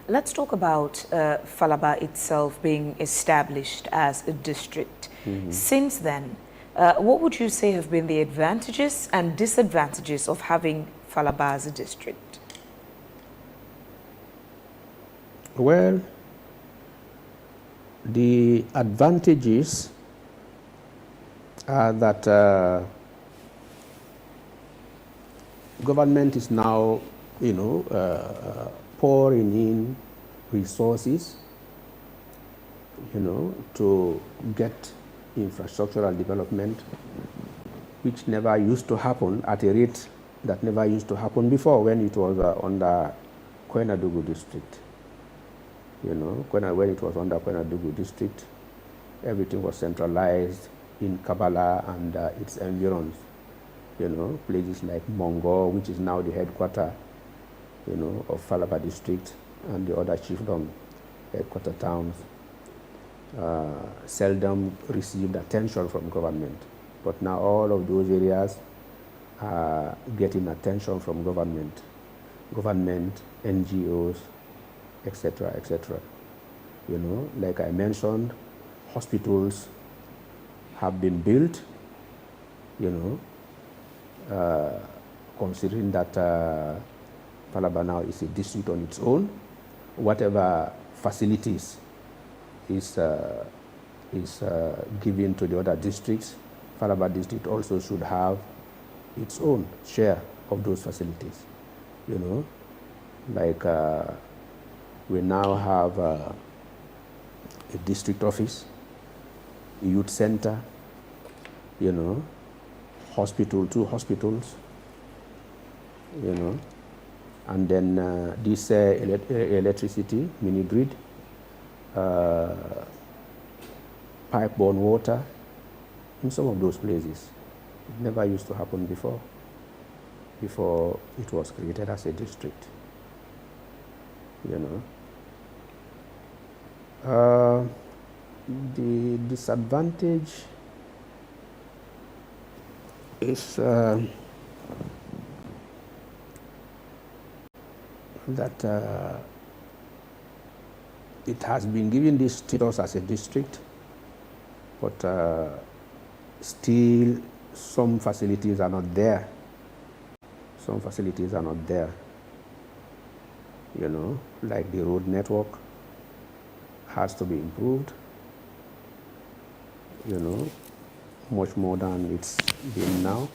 Let's talk about Falaba itself being established as a district. Since then, what would you say have been the advantages and disadvantages of having Falaba as a district? Well, the advantages are that government is now, pouring in resources, to get infrastructural development, which never used to happen at a rate that never used to happen before when it was under Koinadugu district. When it was under Koinadugu district, everything was centralized in Kabbalah and its environs. Places like Mongo, which is now the headquarters, of Falaba District, and the other chiefdom headquarter towns, seldom received attention from government. But now all of those areas are getting attention from government, NGOs, etc., etc. Like I mentioned, hospitals have been built, considering that Falaba now is a district on its own. Whatever facilities is given to the other districts, Falaba district also should have its own share of those facilities. Like we now have a district office, a youth center, hospital, 2 hospitals, and then this electricity, mini grid, pipe-borne water in some of those places. It never used to happen before it was created as a district. The disadvantage is that it has been given this status as a district, but still some facilities are not there. Like the road network has to be improved, much more than it's been now.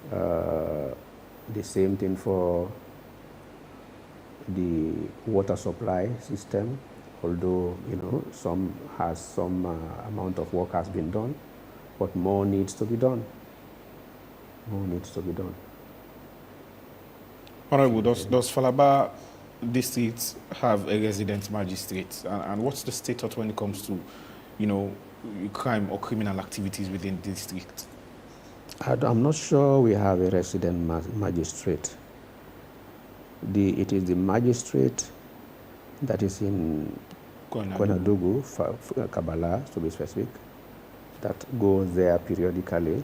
The same thing for the water supply system, although, some amount of work has been done, but more needs to be done. More needs to be done. Honorable, does Falaba District have a resident magistrate? And what's the status when it comes to, crime or criminal activities within the district? I'm not sure we have a resident magistrate. It is the magistrate that is in Konadugu, Kabbalah to be specific, that goes there periodically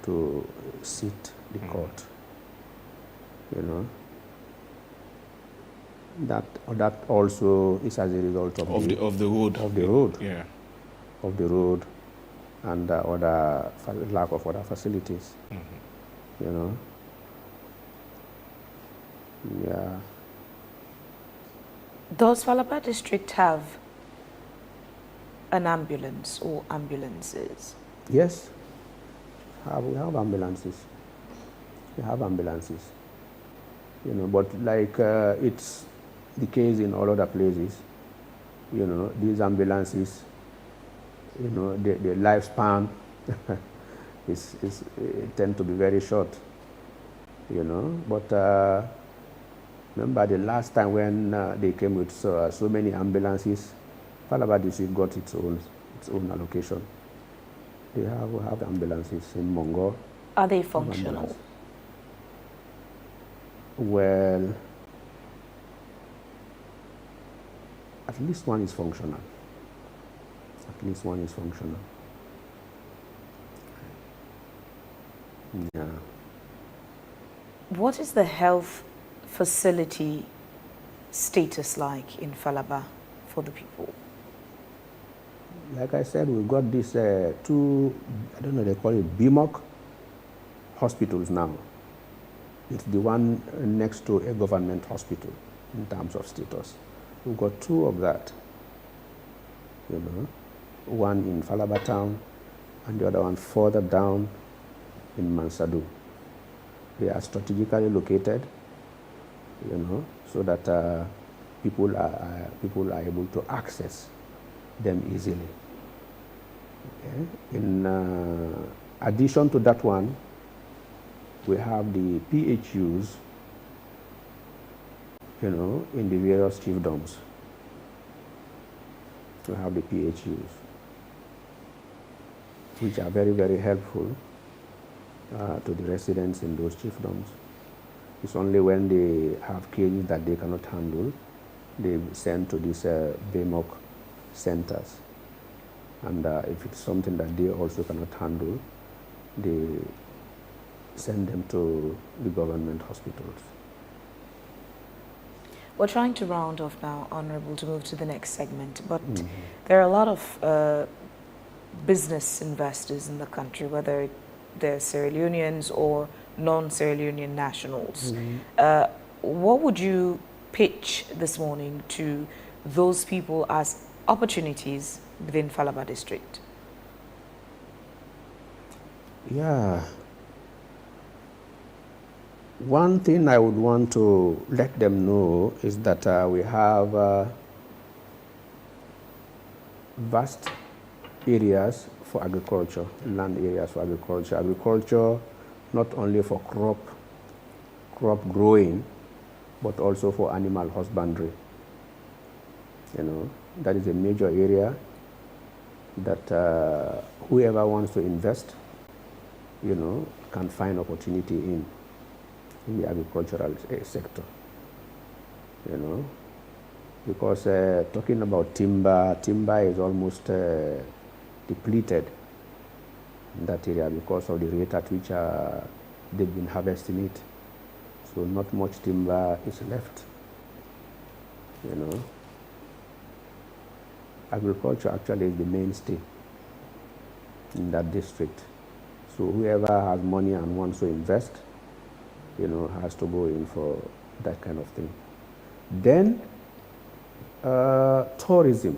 to sit the court. That also is as a result of the road. Yeah. Of the road and other lack of other facilities. Yeah. Does Falaba District have an ambulance or ambulances? Yes. We have ambulances. We have ambulances. But like it's the case in all other places, these ambulances, the lifespan tend to be very short, But remember the last time when they came with so many ambulances, Falaba District got its own allocation. We have ambulances in Mongo. Are they functional? Well, at least one is functional. At least one is functional. Yeah. What is the health facility status like in Falaba for the people? Like I said, we've got these two, I don't know, they call it BMOC hospitals now. It's the one next to a government hospital in terms of status. We've got two of that, one in Falaba town and the other one further down in Mansadu. They are strategically located, so that people are able to access them easily. Okay. In addition to that one, we have the PHUs, in the various chiefdoms. We have the PHUs, which are very, very helpful to the residents in those chiefdoms. It's only when they have cases that they cannot handle, they send to these BMOC centers. And if it's something that they also cannot handle, they send them to the government hospitals. We're trying to round off now, Honorable, to move to the next segment, but there are a lot of business investors in the country, whether they're Sierra Leoneans or non-Sierra Leonean nationals. What would you pitch this morning to those people as opportunities within Falaba District? Yeah. One thing I would want to let them know is that we have vast areas for agriculture, land areas for agriculture. Agriculture not only for crop growing, but also for animal husbandry. That is a major area that whoever wants to invest, can find opportunity in the agricultural sector, because talking about timber is almost depleted in that area because of the rate at which they've been harvesting it. So not much timber is left, Agriculture actually is the mainstay in that district. So whoever has money and wants to invest, has to go in for that kind of thing. Then, tourism.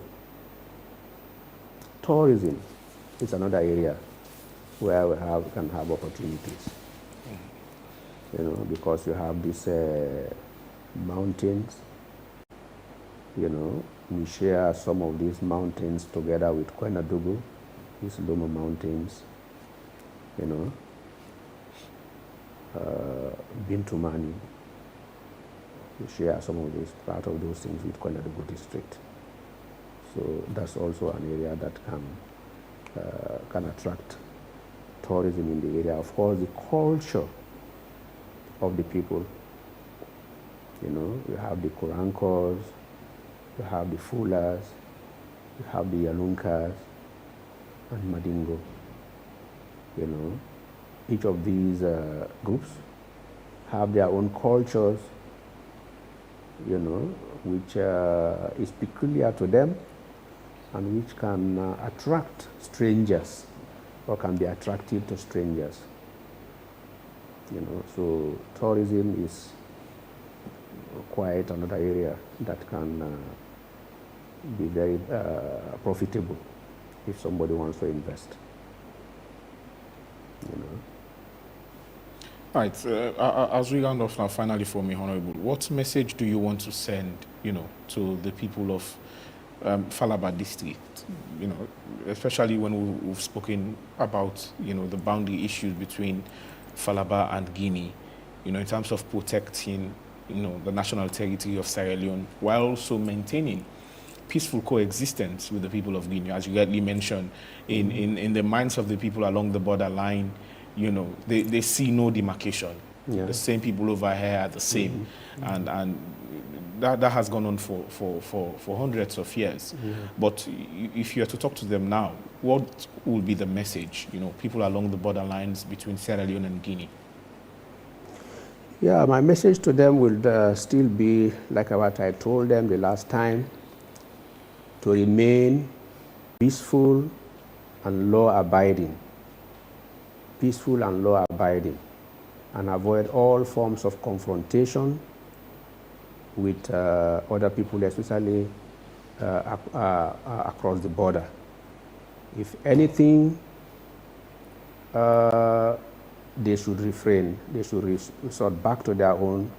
Tourism is another area where we can have opportunities. Because you have this mountains. We share some of these mountains together with Kwenadugu, these Sulima Mountains, Bintumani. We share some of these, part of those things with Kwenadugu district. So that's also an area that can attract tourism in the area. Of course, the culture of the people. You have the Kurankos, you have the Fulas, you have the Yalunkas, and Madingo. Each of these groups have their own cultures, which is peculiar to them and which can attract strangers or can be attractive to strangers. So tourism is quite another area that can be very profitable if somebody wants to invest. All right. As we round off now, finally for me, Honorable, what message do you want to send, to the people of Falaba District? Especially when we've spoken about, the boundary issues between Falaba and Guinea, in terms of protecting, the national territory of Sierra Leone, while also maintaining peaceful coexistence with the people of Guinea. As you rightly mentioned, in the minds of the people along the borderline, they see no demarcation. Yeah. The same people over here are the same. Mm-hmm. And that has gone on for hundreds of years. Yeah. But if you are to talk to them now, what will be the message, people along the borderlines between Sierra Leone and Guinea? Yeah, my message to them will still be like what I told them the last time, to remain peaceful and law-abiding. Peaceful and law-abiding, and avoid all forms of confrontation with other people, especially across the border. If anything, they should refrain. They should resort back to their own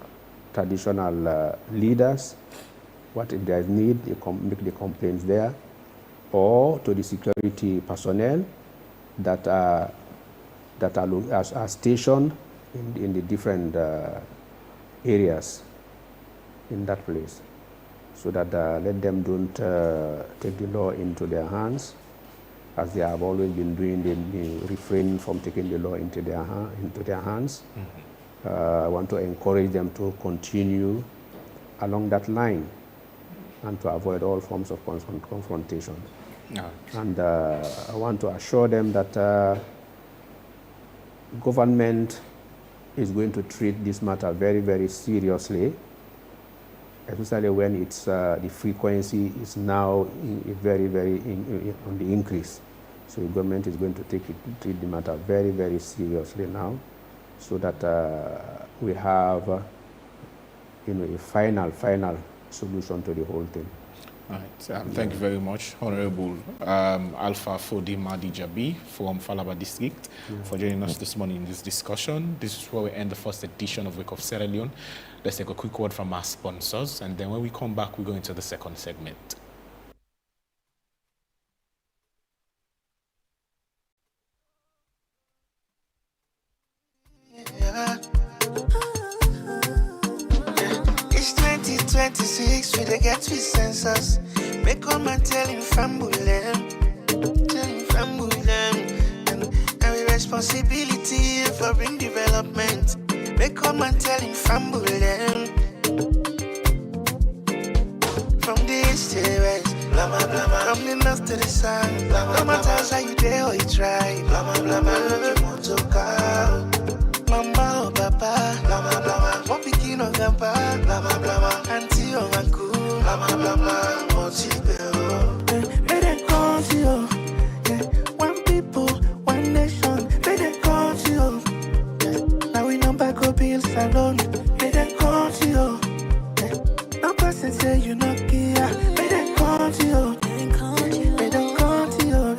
traditional leaders. What if there is need, they make the complaints there, or to the security personnel that are stationed in the different areas in that place, so that let them don't take the law into their hands, as they have always been doing. They refrain from taking the law into their hands. Mm-hmm. I want to encourage them to continue along that line and to avoid all forms of confrontation. Nice. And I want to assure them that government is going to treat this matter very, very seriously, especially when it's the frequency is now very, very on the increase. So the government is going to treat the matter very, very seriously now, so that we have a final solution to the whole thing. All right. Thank you very much, Honorable Alpha Fodi Madi Jabi from Falaba District, for joining us this morning in this discussion. This is where we end the first edition of Wake of Sierra Leone. Let's take a quick word from our sponsors, and then when we come back, we go into the second segment. It's 2026, we dey get with census. Make all my telling fambulen, and with responsibility for bring development. Make all my telling fambulen. From the east to the west, blah blah blah. From the north to the south, no matter how you dare or you try, blah blah blah. You want to call mama or papa, blah blah blah. One picking of grandpa, blah blah blah. Auntie or uncle, blah blah blah blah. May they call to you, one people, one nation. May they call to you. Now we know back up bills alone. May they call to you. No person say you not care. May they call to you. May they call to you.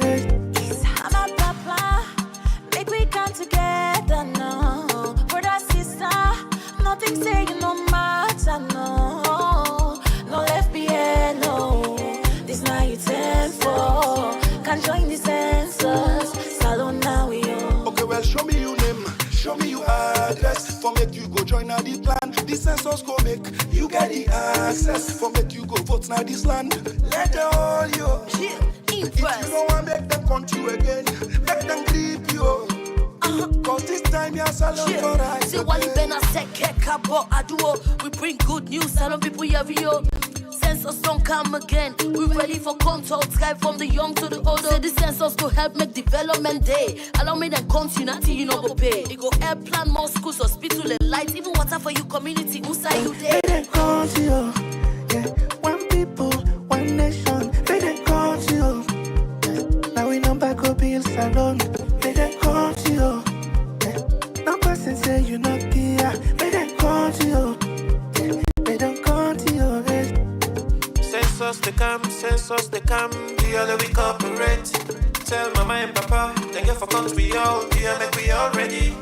census go make you get the access. For make you go vote now this land. Let them all you. If you don't want make them country again, make them creep you. Cause this time you're salon for right. See what you been a second cabo aduo. We bring good news, salon people every year. Census don't come again. We ready for control, sky from the young to the old. Say the census go help make development day. Allow me then continue till you know go pay. It go air plan more schools, hospital and light, even water for you community. Who say you there? They call you, yeah. One people, one nation. They call you. Yeah. Now we know back go build salon. They call you. Yeah. No person say you not here. They call you. Yeah. They don't call you. Census they come, the other we cooperate. Tell mama and papa, then get for country all, yeah, make we all ready.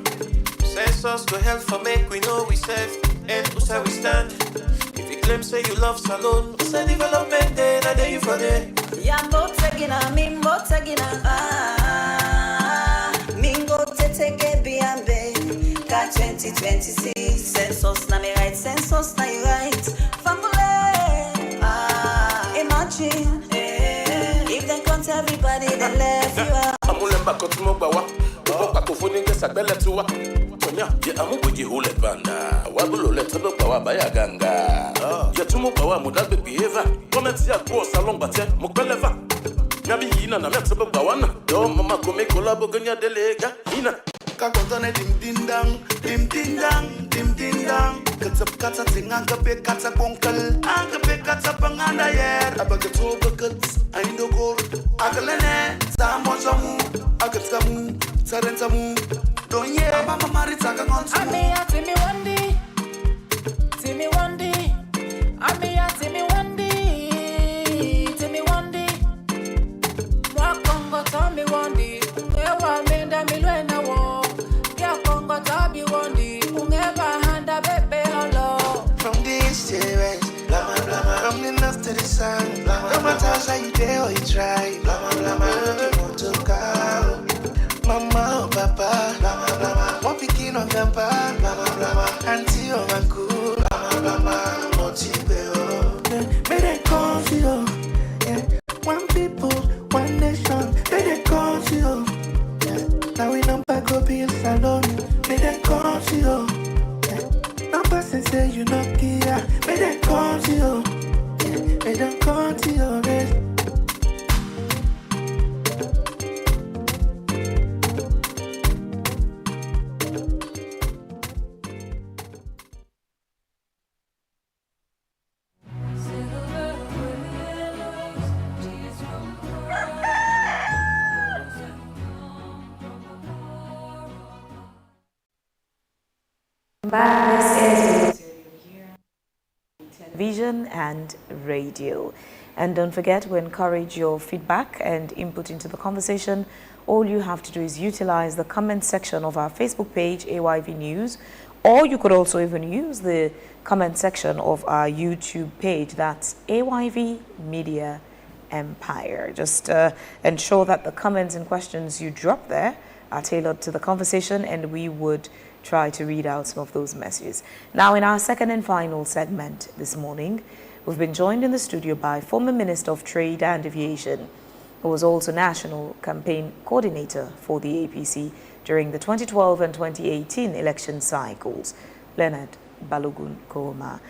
Census go help for make we know we safe, and who say we stand. If you claim say you love salon, who say development day, na day you for day. Yambo tegina, mimbo tegina, mingo teteke biambe, ka 2026, census na me right, census na you right, family. Imagine if they count everybody, they left you out. Amulemba kotumobawa, uboka kufuni ngesa bele tuwa. Tonya, ye amubuji hule banda. Wabulo le tebe bawa baya ganga. Ye tumubawa mudabe behave. Comment ya go salon bate mukbeleva. Ngabi yina na metebe bawana. Do mama kome kolabo ganya delega. Ina. Kakontane dim din dang, dim din dang, dim din dang. Katap kata tingang kape kata kongkal, angkape kata panganda yer. Abageto bakats, aindo gor. Agalene, samo jamu, agatamu, tarentamu. Donye, mama marita kangontu. Ame ya timi wandi, timi wandi. Ame ya timi wandi, timi wandi. Mwa kongo tami wandi, ewa menda milwena wo. From the east to the west, blama blama. From the north to the south, blama. No matter how you dare or you try, blama blama. You want to go, mama or papa, blama blama. One picking of your pa, blama blama. Auntie or uncle, blama blama. Motive, may they call you, yeah. One people, one nation, may they call you, yeah. Now we know back go build salon, may they call you. No person say you not here, may they call you, yeah. They don't call you, yeah. Television and radio. And don't forget, we encourage your feedback and input into the conversation. All you have to do is utilize the comment section of our Facebook page, AYV News, or you could also even use the comment section of our YouTube page. That's AYV Media Empire. Just ensure that the comments and questions you drop there are tailored to the conversation, and we would try to read out some of those messages. Now, in our second and final segment this morning, we've been joined in the studio by former Minister of Trade and Aviation, who was also National Campaign Coordinator for the APC during the 2012 and 2018 election cycles, Leonard Balogun Koma,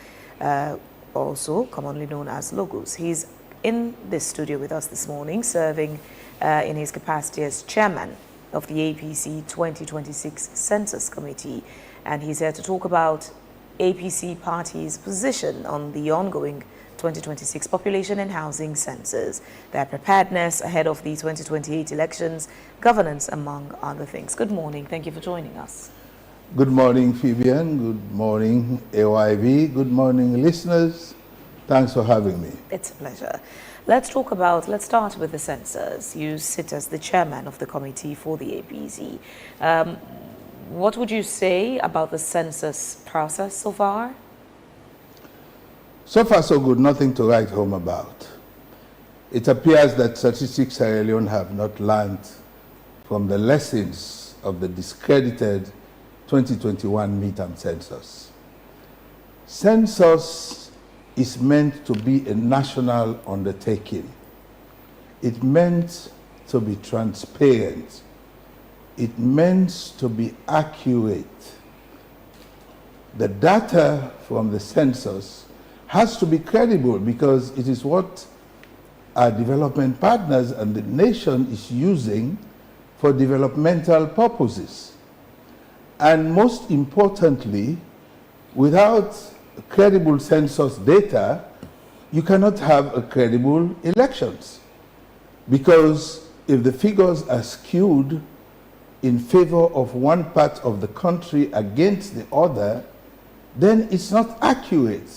also commonly known as Logos. He's in this studio with us this morning, serving in his capacity as chairman of the APC 2026 Census Committee, and he's here to talk about APC party's position on the ongoing 2026 Population and Housing Census, their preparedness ahead of the 2028 elections, governance, among other things. Good morning. Thank you for joining us. Good morning, Phoebian. Good morning, AYV. Good morning, listeners. Thanks for having me. It's a pleasure. Let's start with the census. You sit as the chairman of the committee for the APC. What would you say about the census process so far? So far, so good. Nothing to write home about. It appears that Statistics Sierra Leone have not learned from the lessons of the discredited 2021 midterm census. census is meant to be a national undertaking. It meant to be transparent. It meant to be accurate. The data from the census has to be credible because it is what our development partners and the nation is using for developmental purposes. And most importantly, without credible census data, you cannot have a credible elections. Because if the figures are skewed in favor of one part of the country against the other, then it's not accurate.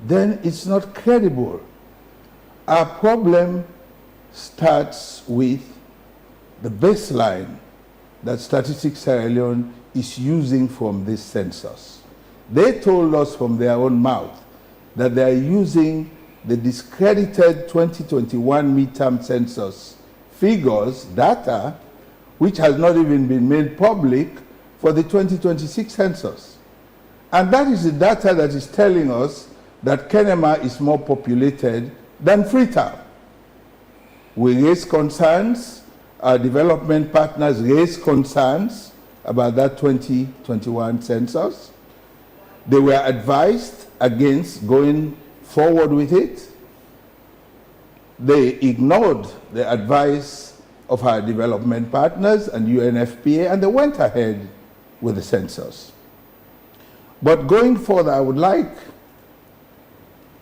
Then it's not credible. Our problem starts with the baseline that Statistics Sierra Leone is using from this census. They told us from their own mouth that they are using the discredited 2021 midterm census figures, data, which has not even been made public for the 2026 census. And that is the data that is telling us that Kenema is more populated than Freetown. We raise concerns, our development partners raise concerns about that 2021 census. They were advised against going forward with it. They ignored the advice of our development partners and UNFPA, and they went ahead with the census. But going further, I would like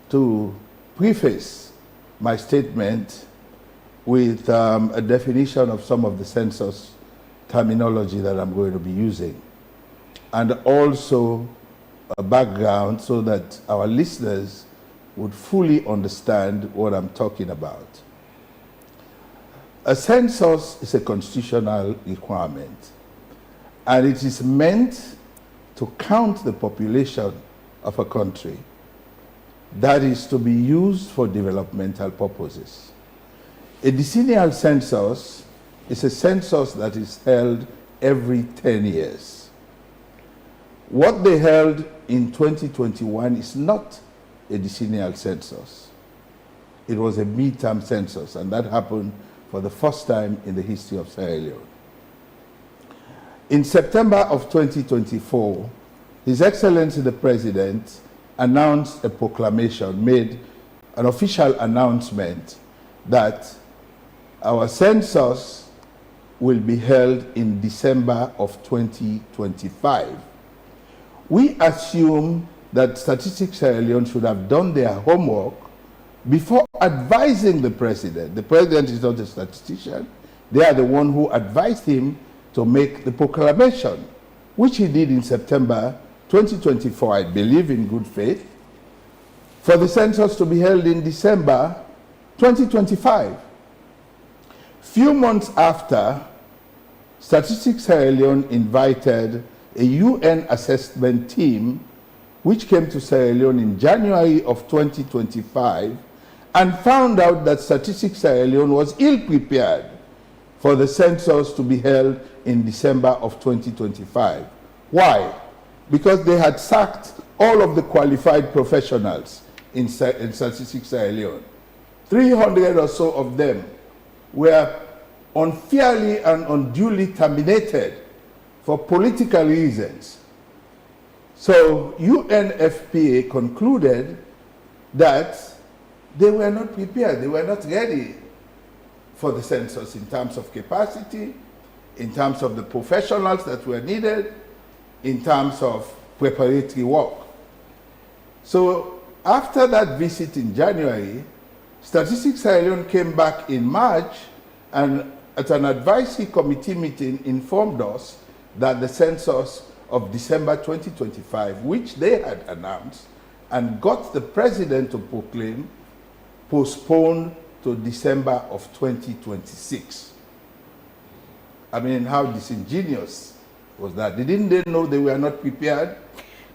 to preface my statement with a definition of some of the census terminology that I'm going to be using, and also a background so that our listeners would fully understand what I'm talking about. A census is a constitutional requirement, and it is meant to count the population of a country that is to be used for developmental purposes. A decennial census is a census that is held every 10 years. What they held in 2021 is not a decennial census. It was a midterm census, and that happened for the first time in the history of Sierra Leone. In September of 2024, His Excellency the President announced a proclamation, made an official announcement that our census will be held in December of 2025. We assume that Statistics Sierra Leone should have done their homework before advising the President. The President is not a statistician. They are the one who advised him to make the proclamation, which he did in September 2024, I believe in good faith, for the census to be held in December 2025. Few months after, Statistics Sierra Leone invited a UN assessment team which came to Sierra Leone in January of 2025 and found out that Statistics Sierra Leone was ill-prepared for the census to be held in December of 2025. Why? Because they had sacked all of the qualified professionals in Statistics Sierra Leone. 300 or so of them were unfairly and unduly terminated for political reasons. So UNFPA concluded that they were not prepared, they were not ready for the census in terms of capacity, in terms of the professionals that were needed, in terms of preparatory work. So after that visit in January, Statistics Sierra Leone came back in March and at an advisory committee meeting informed us that the census of December 2025, which they had announced and got the president to proclaim, postponed to December of 2026. I mean, how disingenuous was that? Didn't they know they were not prepared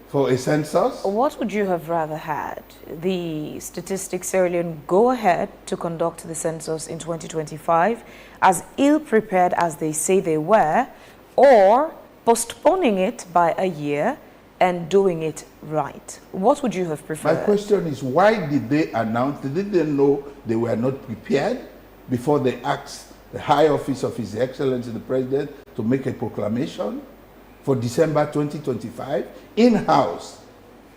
for a census? What would you have rather had? The Statistics Sierra Leone go ahead to conduct the census in 2025 as ill-prepared as they say they were, or postponing it by a year and doing it right? What would you have preferred? My question is, why did they announce? Did they know they were not prepared before they asked the high office of His Excellency the President to make a proclamation for December 2025 in-house?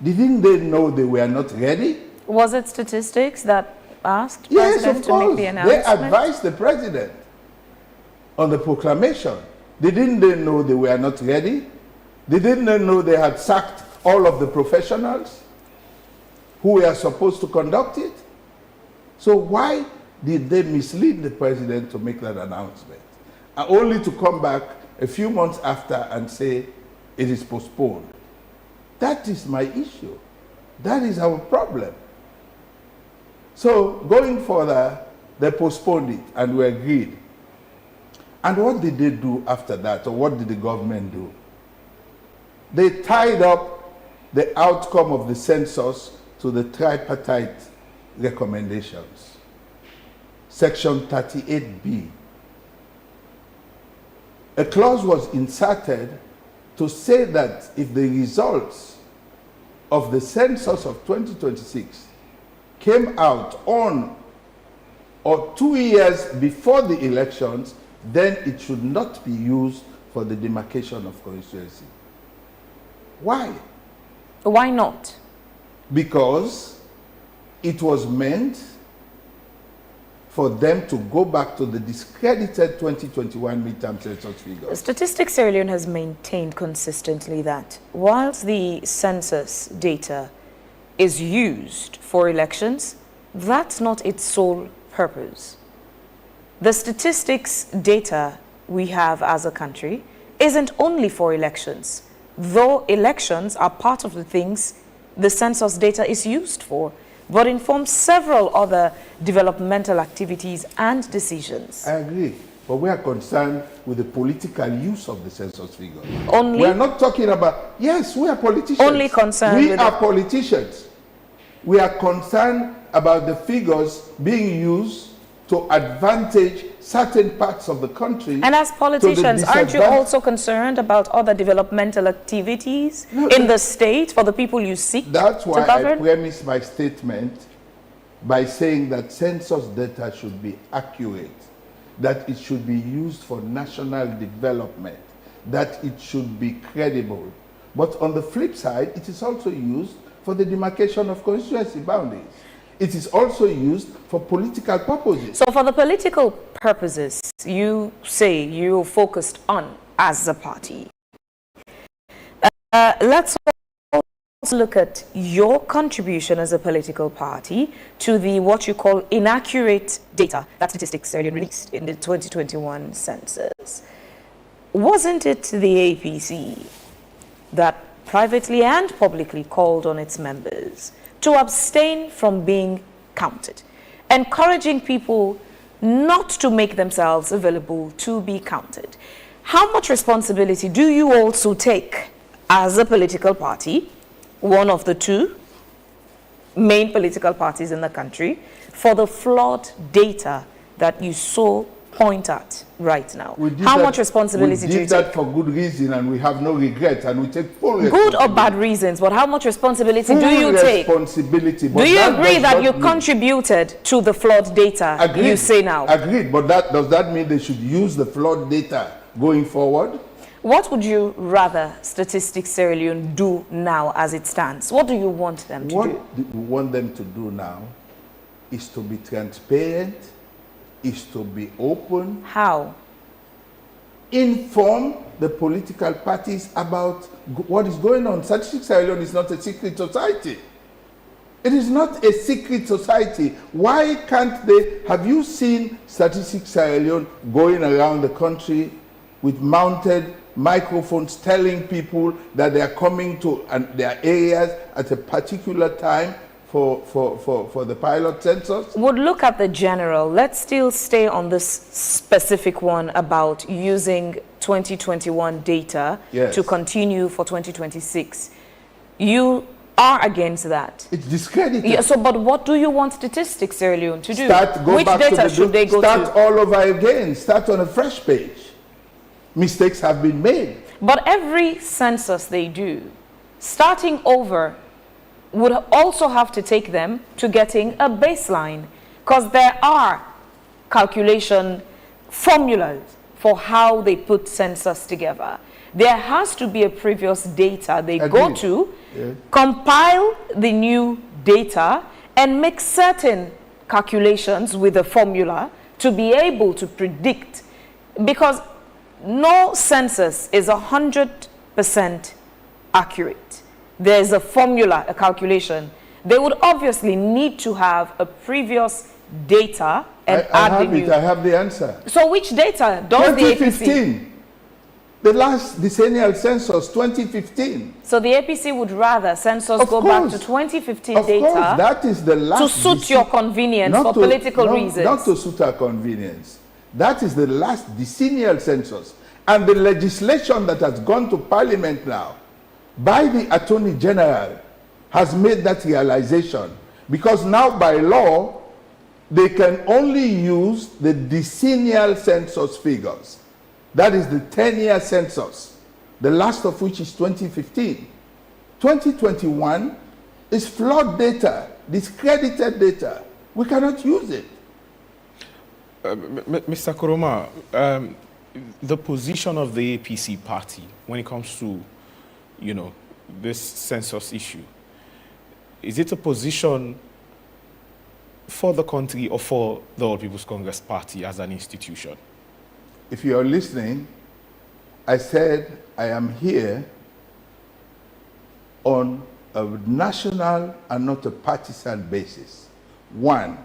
Didn't they know they were not ready? Was it statistics that asked Yes, President of to course. make the announcement? They advised the President on the proclamation. Didn't they know they were not ready? Didn't they know they had sacked all of the professionals who were supposed to conduct it? So why did they mislead the President to make that announcement? And only to come back a few months after and say it is postponed. That is my issue. That is our problem. So going further, they postponed it and we agreed. And what did they do after that, or what did the government do? They tied up the outcome of the census to the tripartite recommendations. Section 38B. A clause was inserted to say that if the results of the census of 2026 came out on or 2 years before the elections, then it should not be used for the demarcation of constituency. Why? Why not? Because it was meant for them to go back to the discredited 2021 midterm census figures. Statistics Sierra Leone has maintained consistently that whilst the census data is used for elections, that's not its sole purpose. The statistics data we have as a country isn't only for elections, though elections are part of the things the census data is used for, but informs several other developmental activities and decisions. I agree, but we are concerned with the political use of the census figure. Only? We are not talking about, yes, we are politicians. Only concerned We with are politicians. We are concerned about the figures being used to advantage certain parts of the country. And as politicians, aren't you also concerned about other developmental activities in the state for the people you seek That's why to govern? I premise my statement by saying that census data should be accurate, that it should be used for national development, that it should be credible. But on the flip side, it is also used for the demarcation of constituency boundaries. It is also used for political purposes. So for the political purposes you say you're focused on as a party, let's also look at your contribution as a political party to the what you call inaccurate data that Statistics Sierra Leone released in the 2021 census. Wasn't it the APC that privately and publicly called on its members to abstain from being counted, encouraging people not to make themselves available to be counted? How much responsibility do you also take as a political party, one of the two main political parties in the country, for the flawed data that you so point at right now? How much responsibility do you take? We did that for good reason and we have no regret and we take full responsibility. Good or bad reasons, but how much responsibility do you take? Responsibility. Do you agree that you contributed to the flawed data you say now? Agreed, but does that mean they should use the flawed data going forward? What would you rather Statistics Sierra Leone do now as it stands? What do you want them to do? What we want them to do now is to be transparent, is to be open. How? Inform the political parties about what is going on. Statistics Sierra Leone is not a secret society. It is not a secret society. Why can't they? Have you seen Statistics Sierra Leone going around the country with mounted microphones telling people that they are coming to their areas at a particular time for the pilot census? Would look at the general. Let's still stay on this specific one about using 2021 data to continue for 2026. You are against that. It's discredited. Yeah, so, but what do you want Statistics Sierra Leone to do? Go Which back data to should they go to? Start all over again. Start on a fresh page. Mistakes have been made. But every census they do, starting over would also have to take them to getting a baseline, because there are calculation formulas for how they put census together. There has to be a previous data they go to, compile the new data, and make certain calculations with a formula to be able to predict, because no census is 100% accurate. There's a formula, a calculation. They would obviously need to have a previous data and add the new. I have the answer. So which data does the APC? 2015, the last decennial census, 2015. So the APC would rather census go back to 2015 data. Of course, that is the last. To suit your convenience for political reasons. Not to suit our convenience. That is the last decennial census. And the legislation that has gone to Parliament now by the Attorney General has made that realization. Because now by law, they can only use the decennial census figures. That is the 10-year census, the last of which is 2015. 2021 is flawed data, discredited data. We cannot use it. Mr. Koroma, the position of the APC party when it comes to, this census issue, is it a position for the country or for the All People's Congress Party as an institution? If you are listening, I said I am here on a national and not a partisan basis. One,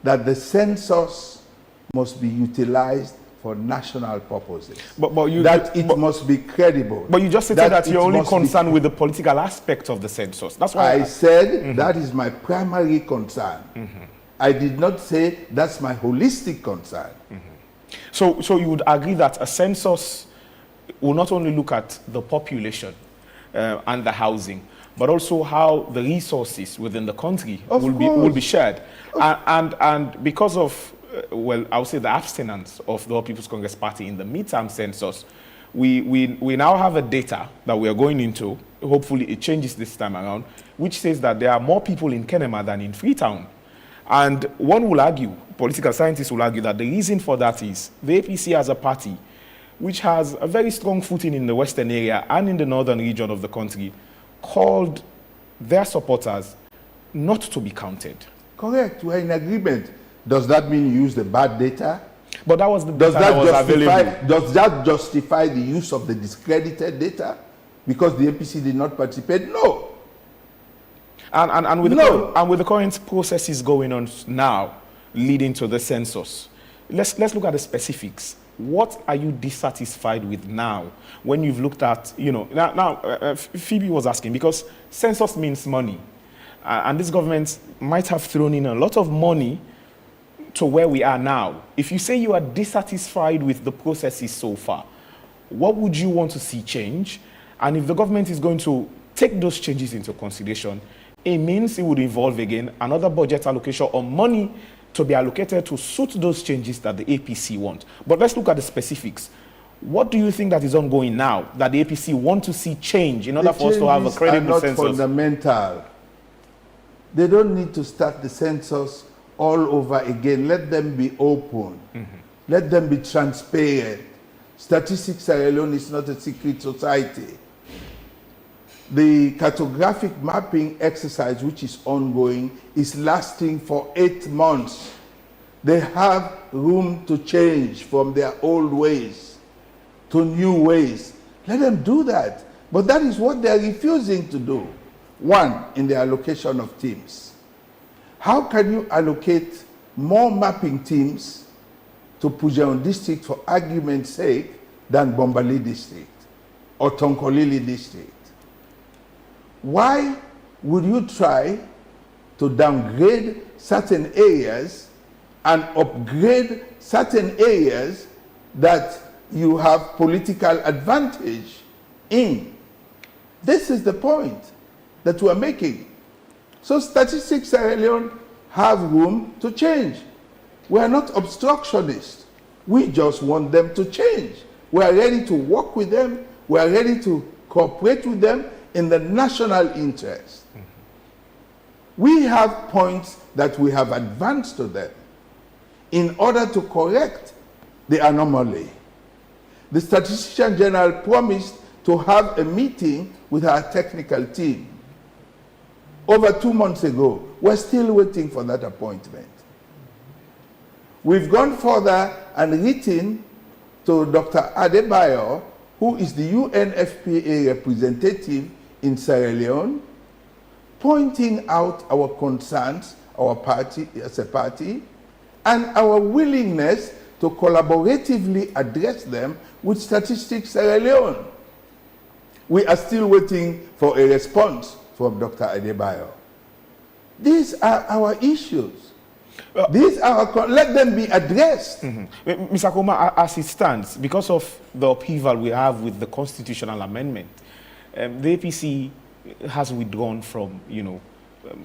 that the census must be utilized for national purposes. But it must be credible. But you just said that you're only concerned with the political aspect of the census. That's why I said that is my primary concern. I did not say that's my holistic concern. So you would agree that a census will not only look at the population and the housing, but also how the resources within the country will be shared. And because of I would say the abstinence of the All People's Congress Party in the midterm census, we now have a data that we are going into. Hopefully it changes this time around, which says that there are more people in Kenema than in Freetown. And one will argue, political scientists will argue, that the reason for that is the APC as a party, which has a very strong footing in the western area and in the northern region of the country, called their supporters not to be counted. Correct, we're in agreement. Does that mean you use the bad data? But that was the data that was available. Does that justify the use of the discredited data because the APC did not participate? No. And with the current processes going on now, leading to the census, let's look at the specifics. What are you dissatisfied with now when you've looked at, Phoebe was asking, because census means money. And this government might have thrown in a lot of money to where we are now. If you say you are dissatisfied with the processes so far, what would you want to see change? And if the government is going to take those changes into consideration, it means it would involve again another budget allocation or money to be allocated to suit those changes that the APC want. But let's look at the specifics. What do you think that is ongoing now that the APC want to see change in order for us to have a credible census? Are not fundamental. They don't need to start the census all over again. Let them be open. Let them be transparent. Statistics Sierra Leone is not a secret society. The cartographic mapping exercise, which is ongoing, is lasting for 8 months. They have room to change from their old ways to new ways. Let them do that. But that is what they are refusing to do. One, in the allocation of teams. How can you allocate more mapping teams to Pujaon District for argument's sake than Bombali District or Tonkolili District? Why would you try to downgrade certain areas and upgrade certain areas that you have political advantage in? This is the point that we are making. So Statistics Sierra Leone have room to change. We are not obstructionists. We just want them to change. We are ready to work with them. We are ready to cooperate with them in the national interest. We have points that we have advanced to them in order to correct the anomaly. The Statistician General promised to have a meeting with our technical team over 2 months ago. We're still waiting for that appointment. We've gone further and written to Dr. Adebayo, who is the UNFPA representative in Sierra Leone, pointing out our concerns, our party as a party, and our willingness to collaboratively address them with Statistics Sierra Leone. We are still waiting for a response from Dr. Adebayo. These are our issues. These are let them be addressed. Mr. Koma, as it stands, because of the upheaval we have with the constitutional amendment, the APC has withdrawn from,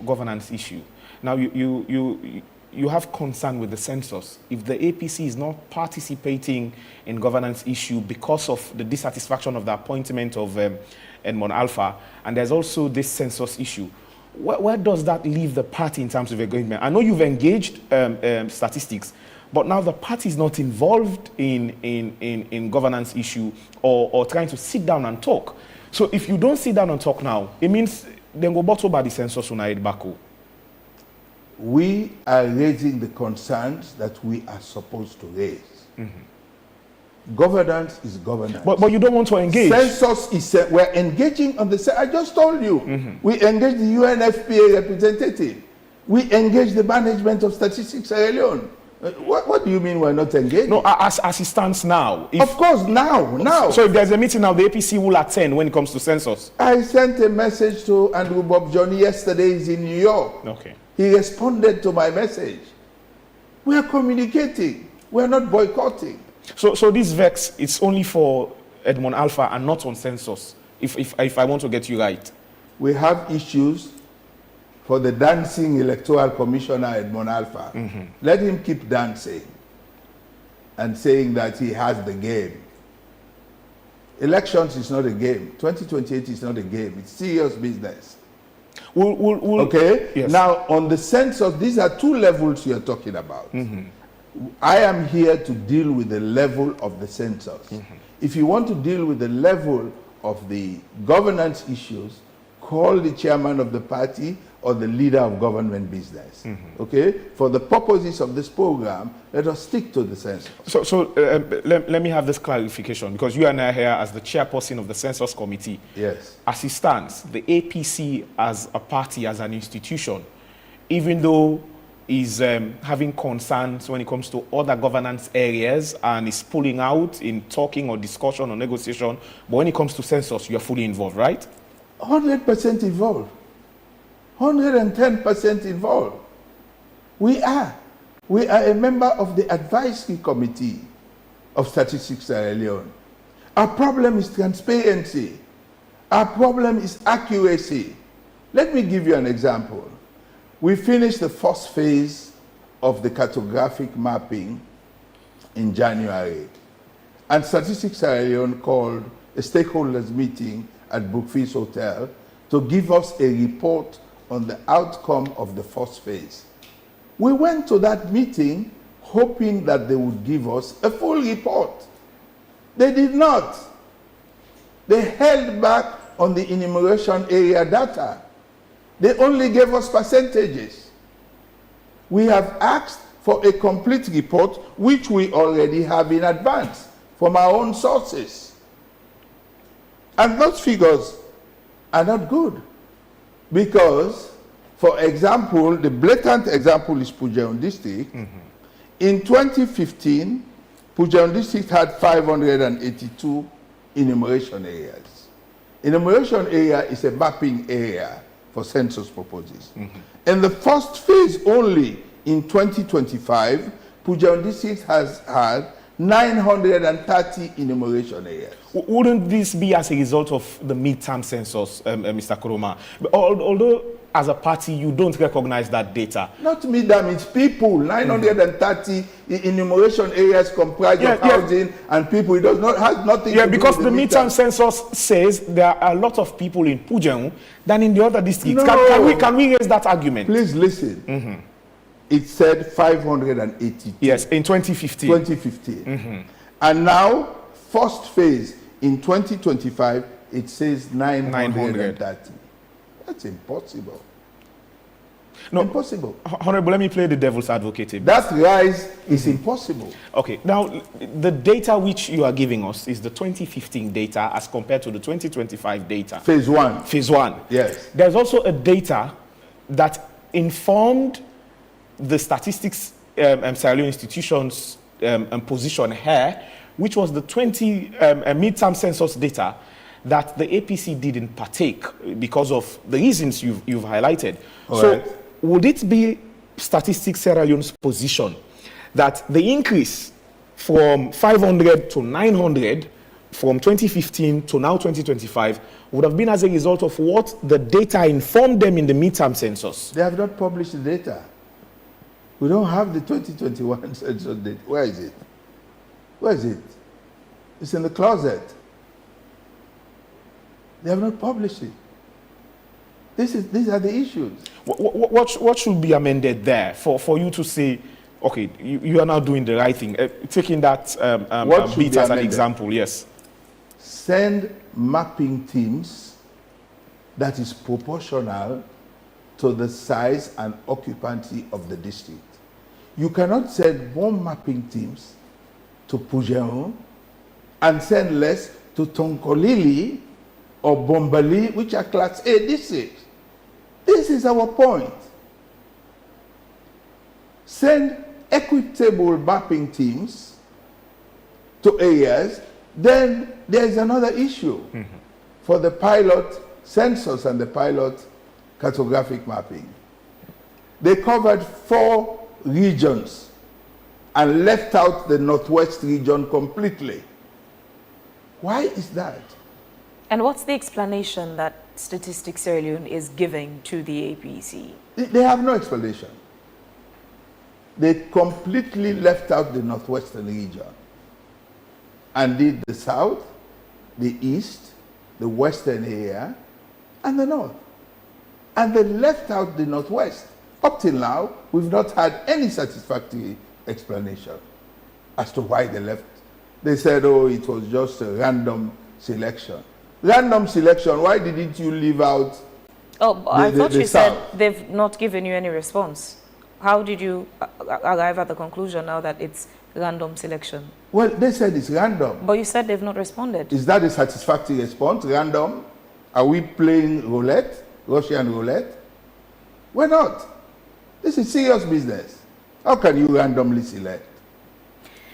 governance issue. Now, you have concern with the census. If the APC is not participating in governance issue because of the dissatisfaction of the appointment of Edmond Alpha, and there's also this census issue, where does that leave the party in terms of engagement? I know you've engaged statistics, but now the party is not involved in governance issue or trying to sit down and talk. So if you don't sit down and talk now, it means then go bottle by the census unaid bako. We are raising the concerns that we are supposed to raise. Governance is governance. But you don't want to engage. Census is, we're engaging on the, I just told you, we engage the UNFPA representative. We engage the management of Statistics Sierra Leone. What do you mean we're not engaged? No, as it stands now. Of course, now. So if there's a meeting now, the APC will attend when it comes to census. I sent a message to Andrew Bob Johnny yesterday. He's in New York. Okay. He responded to my message. We are communicating. We are not boycotting. So this vex, it's only for Edmond Alpha and not on census, if I want to get you right. We have issues for the dancing electoral commissioner Edmond Alpha. Let him keep dancing and saying that he has the game. Elections is not a game. 2028 is not a game. It's serious business. Okay? Yes. Now, on the census, these are two levels you're talking about. I am here to deal with the level of the census. If you want to deal with the level of the governance issues, call the chairman of the party or the leader of government business. Okay? For the purposes of this program, let us stick to the census. So let me have this clarification, because you and I are here as the chairperson of the Census Committee. Yes. As it stands, the APC as a party, as an institution, even though is having concerns when it comes to other governance areas and is pulling out in talking or discussion or negotiation, but when it comes to census, you're fully involved, right? 100% involved. 110% involved. We are a member of the advisory committee of Statistics Sierra Leone. Our problem is transparency. Our problem is accuracy. Let me give you an example. We finished the first phase of the cartographic mapping in January, and Statistics Sierra Leone called a stakeholders meeting at Brookfield Hotel to give us a report on the outcome of the first phase. We went to that meeting hoping that they would give us a full report. They did not. They held back on the enumeration area data. They only gave us percentages. We have asked for a complete report, which we already have in advance from our own sources. And those figures are not good because, for example, the blatant example is Pujeon District. In 2015, Pujeon District had 582 enumeration areas. Enumeration area is a mapping area for census purposes. In the first phase only in 2025, Pujeon District has had 930 enumeration areas. Wouldn't this be as a result of the midterm census, Mr. Kuroma? Although as a party, you don't recognize that data. Not me, damn, it's people. 930 enumeration areas comprised of housing and people. It does not has nothing to do because with the midterm census says there are a lot of people in Pujehun than in the other districts. No. Can we raise that argument? Please listen. It said 580. Yes, in 2015. 2015. And now, first phase in 2025, it says 930. That's impossible. No, impossible. Honorable, let me play the devil's advocate a bit. That rise is impossible. Okay, now the data which you are giving us is the 2015 data as compared to the 2025 data. Phase 1. Phase 1. Yes. There's also a data that informed the statistics Sierra Leone institutions position here, which was the 20 midterm census data that the APC didn't partake because of the reasons you've highlighted. So would it be Statistics Sierra Leone's position that the increase from 500 to 900 from 2015 to now 2025 would have been as a result of what the data informed them in the midterm census? They have not published the data. We don't have the 2021 census data. Where is it? Where is it? It's in the closet. They have not published it. These are the issues. What should be amended there for you to say, okay, you are now doing the right thing? Taking that bit as an example, yes. Send mapping teams that is proportional to the size and occupancy of the district. You cannot send more mapping teams to Pujehun and send less to Tonkolili or Bombali, which are Class A districts. This is our point. Send equitable mapping teams to areas, then there is another issue for the pilot census and the pilot cartographic mapping. They covered 4 regions and left out the Northwest region completely. Why is that? And what's the explanation that Statistics Sierra Leone is giving to the APC? They have no explanation. They completely left out the Northwestern region and did the South, the East, the Western area, and the North. And they left out the Northwest. Up till now, we've not had any satisfactory explanation as to why they left. They said, oh, it was just a random selection. Random selection, why didn't you leave out I thought you said they've not given you any response. How did you arrive at the conclusion now that it's random selection? Well, they said it's random. But you said they've not responded. Is that a satisfactory response? Random? Are we playing roulette? Russian roulette? We're not. This is serious business. How can you randomly select?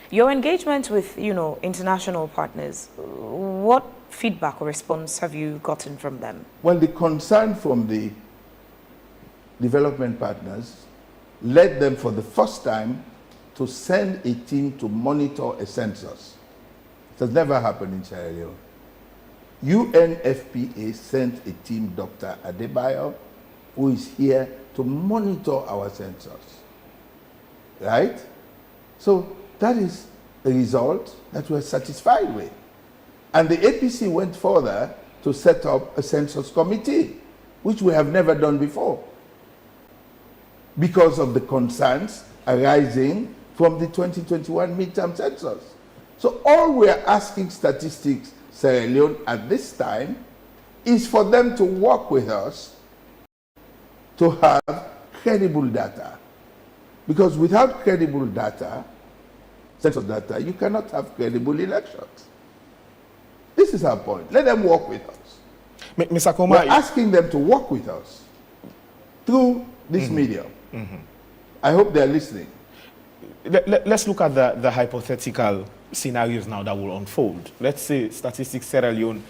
Your engagement with, international partners, what feedback or response have you gotten from them? Well, the concern from the development partners led them for the first time to send a team to monitor a census. It has never happened in Sierra Leone. UNFPA sent a team, Dr. Adebayo, who is here to monitor our census. Right? So that is a result that we're satisfied with. And the APC went further to set up a census committee, which we have never done before, because of the concerns arising from the 2021 midterm census. So all we are asking Statistics Sierra Leone at this time is for them to work with us to have credible data. Because without credible data, census data, you cannot have credible elections. This is our point. Let them work with us. Mr. Koma, we're asking them to work with us through this medium. I hope they're listening. Let's look at the hypothetical scenarios now that will unfold. Let's say Statistics Sierra Leone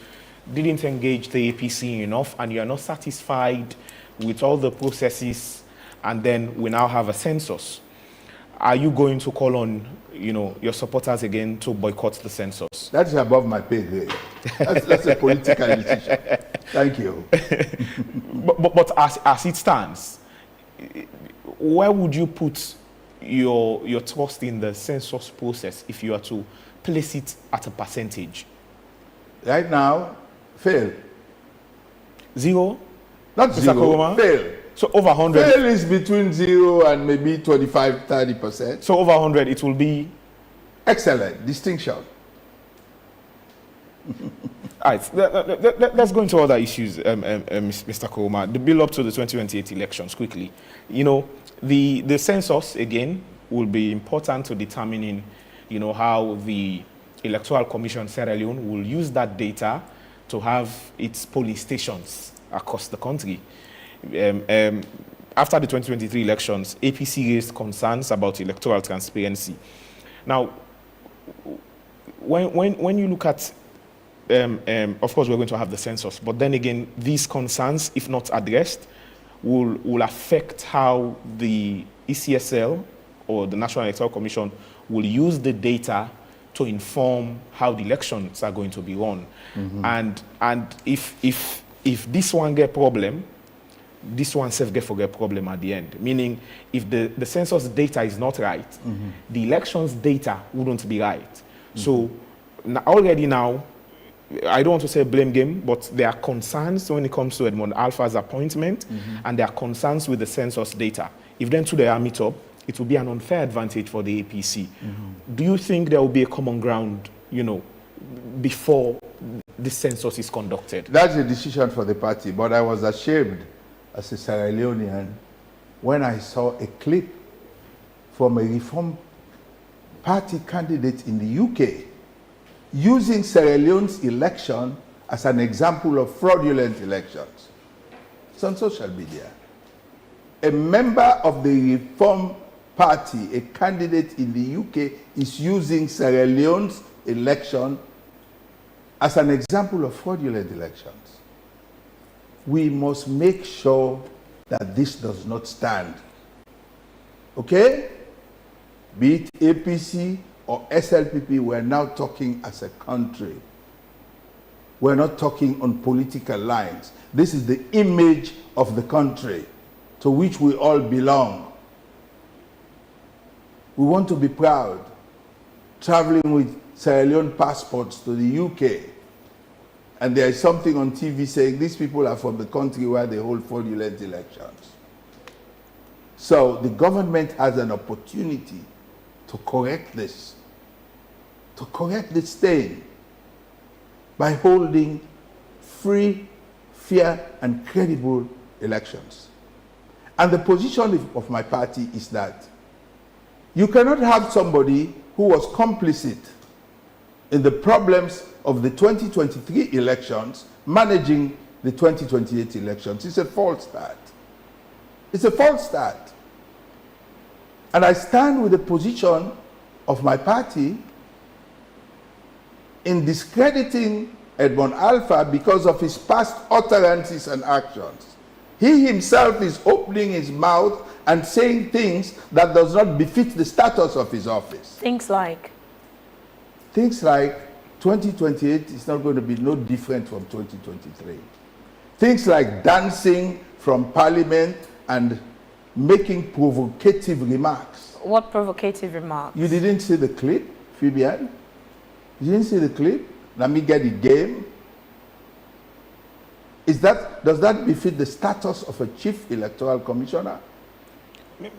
didn't engage the APC enough and you are not satisfied with all the processes, and then we now have a census. are you going to call on, your supporters again to boycott the census? That's above my pay grade. That's a political decision. Thank you. but as it stands, where would you put your trust in the census process if you are to place it at a percentage? Right now, fail. Zero? Not Mr. zero, Koroma? fail. So over 100? Fail is between 0 and maybe 25-30%. So over 100, it will be? Excellent, distinction. All right, let's go into other issues, Mr. Koroma. The build up to the 2028 elections, quickly. The census, again, will be important to determining, how the Electoral Commission Sierra Leone will use that data to have its polling stations across the country. After the 2023 elections, APC raised concerns about electoral transparency. Now, when you look at, of course, we're going to have the census, but then again, these concerns, if not addressed, will affect how the ECSL or the National Electoral Commission will use the data to inform how the elections are going to be run. And if this one get problem, this one self get problem at the end. Meaning, if the census data is not right, the elections data wouldn't be right. So already now, I don't want to say blame game, but there are concerns when it comes to Edmond Alpha's appointment, and there are concerns with the census data. If then two they are meet up, it will be an unfair advantage for the APC. Do you think there will be a common ground, before the census is conducted? That's a decision for the party, but I was ashamed as a Sierra Leonean when I saw a clip from a Reform Party candidate in the UK using Sierra Leone's election as an example of fraudulent elections. It's on social media. A member of the Reform Party, a candidate in the UK, is using Sierra Leone's election as an example of fraudulent elections. We must make sure that this does not stand. Okay? Be it APC or SLPP, we're now talking as a country. We're not talking on political lines. This is the image of the country to which we all belong. We want to be proud, traveling with Sierra Leone passports to the UK. And there is something on TV saying these people are from the country where they hold fraudulent elections. So the government has an opportunity to correct this stain by holding free, fair, and credible elections. And the position of my party is that you cannot have somebody who was complicit in the problems of the 2023 elections managing the 2028 elections. It's a false start. It's a false start. And I stand with the position of my party in discrediting Edmond Alpha because of his past utterances and actions. He himself is opening his mouth and saying things that does not befit the status of his office. Things like? Things like 2028 is not going to be no different from 2023. Things like dancing from parliament and making provocative remarks. What provocative remarks? You didn't see the clip, Phoebian? You didn't see the clip? Let me get the game. Does that befit the status of a chief electoral commissioner?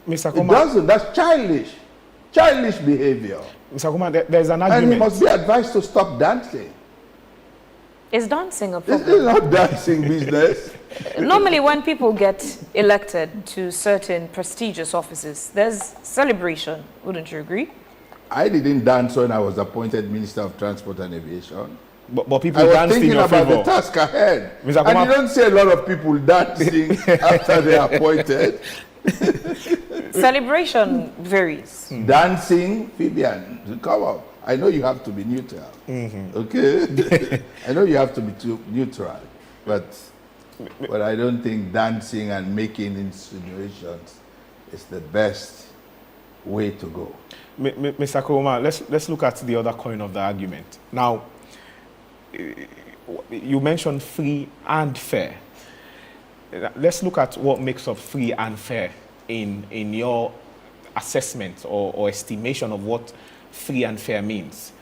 Mr. Koma, it doesn't. That's childish behavior. Mr. Koma, there's an argument. And he must be advised to stop dancing. Is dancing a problem? This is not dancing business. Normally, when people get elected to certain prestigious offices, there's celebration. Wouldn't you agree? I didn't dance when I was appointed Minister of Transport and Aviation. But people I was danced thinking in your about favor. the task ahead. Mr. Koma, and you don't see a lot of people dancing after they are appointed. Celebration varies. Dancing, Phoebian, come on. I know you have to be neutral. Okay? I know you have to be neutral. But I don't think dancing and making insinuations is the best way to go. Mr. Kuroma, let's look at the other coin of the argument. Now, you mentioned free and fair. Let's look at what makes up free and fair in your assessment or estimation of what free and fair means.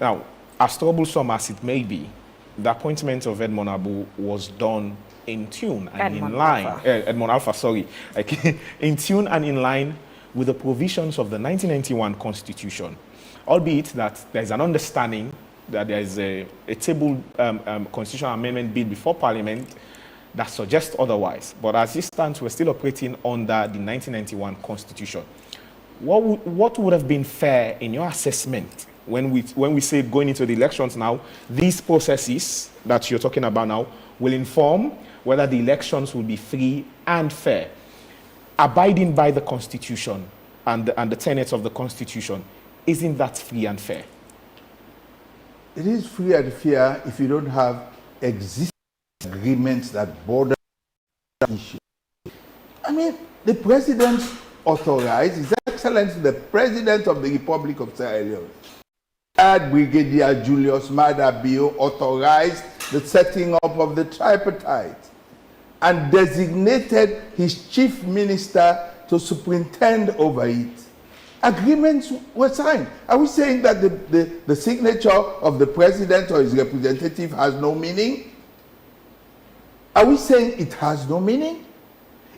Now, as troublesome as it may be, the appointment of Edmond Abu was done in tune and in line. Edmond Alpha, sorry. In tune and in line with the provisions of the 1991 Constitution, albeit that there's an understanding that there is a tabled constitutional amendment bill before Parliament that suggests otherwise. But as it stands, we're still operating under the 1991 Constitution. What would have been fair in your assessment when we say going into the elections now, these processes that you're talking about now will inform whether the elections will be free and fair, abiding by the Constitution and the tenets of the Constitution? Isn't that free and fair? It is free and fair if you don't have existing agreements that border the issue. I mean, the president authorized, His Excellency, the President of the Republic of Sierra Leone, Brigadier Julius Maada Bio, authorized the setting up of the Tripartite and designated his chief minister to superintend over it. Agreements were signed. Are we saying that the signature of the president or his representative has no meaning? Are we saying it has no meaning?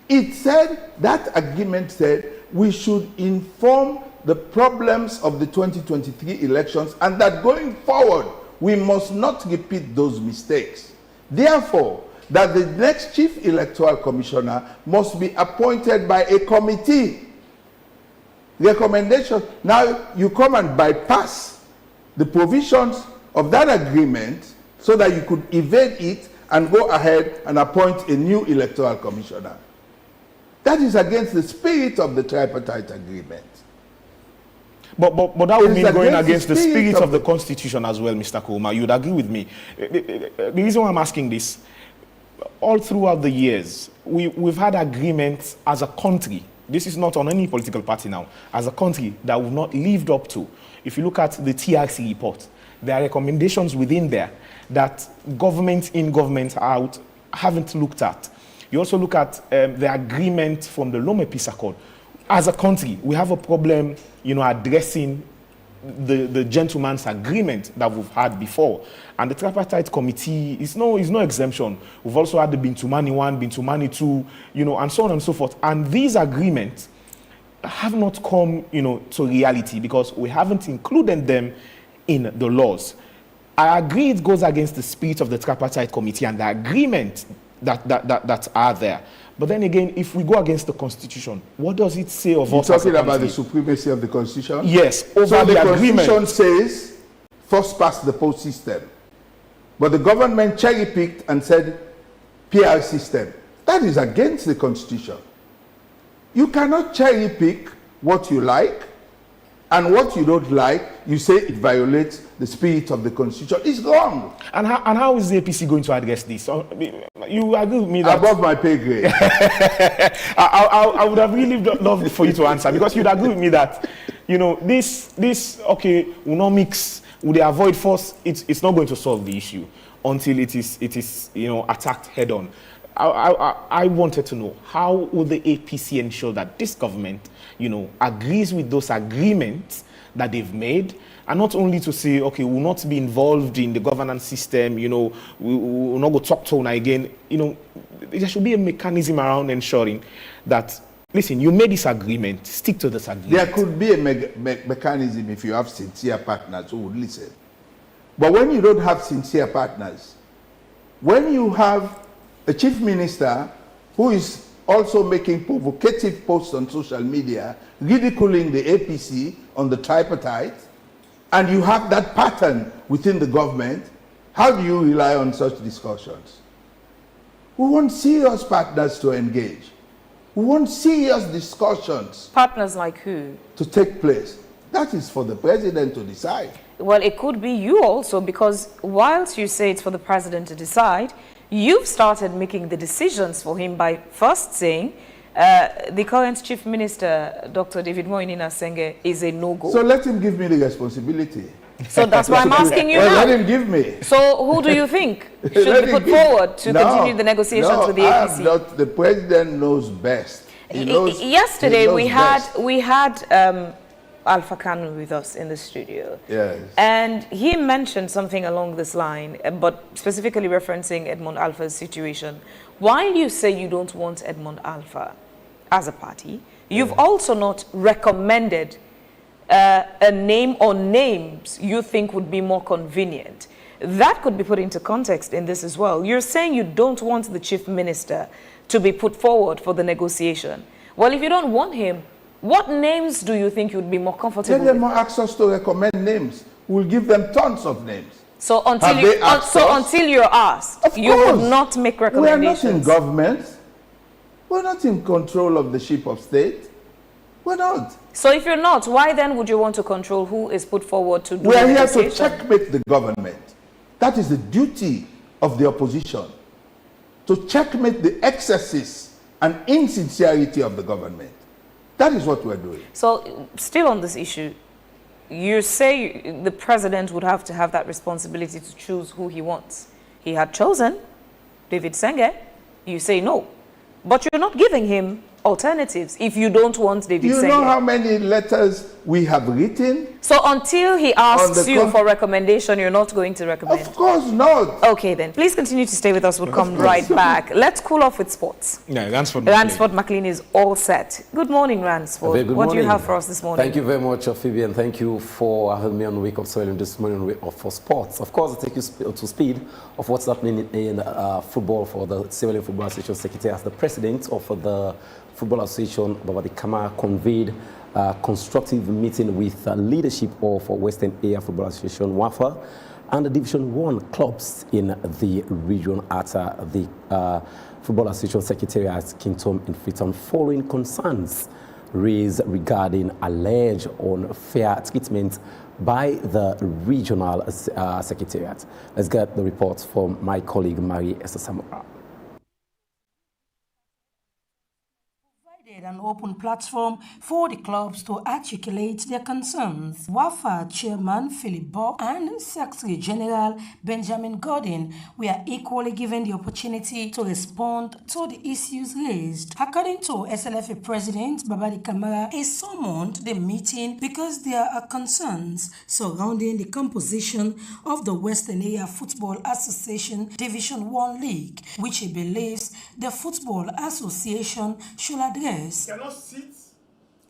It said, that agreement said, we should inform the problems of the 2023 elections and that going forward, we must not repeat those mistakes. Therefore, that the next chief electoral commissioner must be appointed by a committee. Recommendation. Now you come and bypass the provisions of that agreement so that you could evade it and go ahead and appoint a new electoral commissioner. That is against the spirit of the tripartite agreement. But that would mean going against the spirit of the Constitution as well, Mr. Kuroma. You'd agree with me. The reason why I'm asking this, all throughout the years, we've had agreements as a country. This is not on any political party now. As a country that we've not lived up to. If you look at the TRC report, there are recommendations within there that government in, government out haven't looked at. You also look at the agreement from the Lome Peace Accord. As a country, we have a problem, addressing the gentleman's agreement that we've had before. And the Tripartite Committee is no exemption. We've also had the Bintumani 1, Bintumani 2, and so on and so forth. And these agreements have not come, to reality because we haven't included them in the laws. I agree it goes against the spirit of the Tripartite Committee and the agreement that are there. But then again, if we go against the Constitution, what does it say of us? You're talking about the supremacy of the Constitution? Yes, over the agreement. Constitution says, first past the post system. But the government cherry-picked and said, PR system. That is against the Constitution. You cannot cherry-pick what you like, and what you don't like, you say it violates the spirit of the Constitution. It's wrong. And how is the APC going to address this? You agree with me that... Above my pay grade. I would have really loved for you to answer, because you'd agree with me that, this will not mix, will they avoid force? It's not going to solve the issue until it is attacked head on. I wanted to know, how will the APC ensure that this government, agrees with those agreements that they've made, and not only to say, okay, we'll not be involved in the governance system, we will not go talk to one again. There should be a mechanism around ensuring that, listen, you made this agreement, stick to this agreement. There could be a mechanism if you have sincere partners who would listen. But when you don't have sincere partners, when you have a chief minister who is also making provocative posts on social media, ridiculing the APC on the tripartite, and you have that pattern within the government, how do you rely on such discussions? We want serious partners to engage. We want serious discussions. Partners like who? To take place. That is for the president to decide. Well, it could be you also, because whilst you say it's for the president to decide, you've started making the decisions for him by first saying the current Chief Minister, Dr. David Moinina Senge, is a no-go. So let him give me the responsibility. So that's why I'm asking you now. Let him give me. So who do you think should be put forward to continue the negotiations with the APC? Not, the president knows best. He knows, yesterday he knows we had Alpha Kanu with us in the studio. Yes. And he mentioned something along this line, but specifically referencing Edmond Alpha's situation. While you say you don't want Edmond Alpha as a party, you've also not recommended a name or names you think would be more convenient. That could be put into context in this as well. You're saying you don't want the chief minister to be put forward for the negotiation. Well, if you don't want him, what names do you think you'd be more comfortable with? Let them more access to recommend names. We'll give them tons of names. So until you're asked, you would not make recommendations. We're not in government. We're not in control of the ship of state. We're not. So if you're not, why then would you want to control who is put forward to do We are the here to negotiation? checkmate the government. That is the duty of the opposition. To checkmate the excesses and insincerity of the government. That is what we're doing. So still on this issue, you say the president would have to have that responsibility to choose who he wants. He had chosen David Senge. You say no. But you're not giving him alternatives if you don't want David Senge. You know how many letters we have written? So until he asks you for recommendation, you're not going to recommend? Of course not. Okay then. Please continue to stay with us. We'll come right back. Let's cool off with sports. Yeah, Ransford McLean is all set. Good morning, Ransford. What do you have for us this morning? Thank you very much, Phoebe, and thank you for having me on Wake Up Soil this morning for sports. Of course, I'll take you to speed of what's happening in football for the Civilian Football Association Secretary as the president of the Football Association, Babadi Kama, convened a constructive meeting with leadership of Western Area Football Association, WAFA, and the Division 1 clubs in the region at the Football Association Secretariat Kingdom in Freetown, following concerns raised regarding alleged unfair treatment by the regional secretariat. Let's get the report from my colleague, Mary Esther Samora. An open platform for the clubs to articulate their concerns. WAFA Chairman Philip Bo and Secretary General Benjamin Gordon were equally given the opportunity to respond to the issues raised. According to SLFA President Babadi Kamara, he summoned the meeting because there are concerns surrounding the composition of the Western Area Football Association Division 1 League, which he believes the Football Association should address. Cannot sit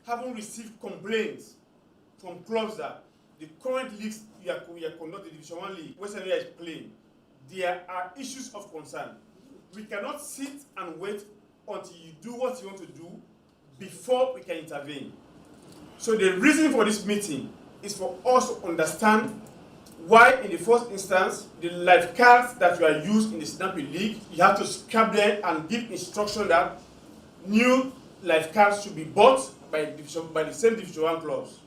having received complaints from clubs that the current leagues you are conducting, Division 1 League, Western Area is playing. There are issues of concern. We cannot sit and wait until you do what you want to do before we can intervene. So the reason for this meeting is for us to understand why, in the first instance, the lifeguards that you are used in the Snappy League, you have to scrap them and give instruction that new lifeguards should be bought by the same Division 1 clubs.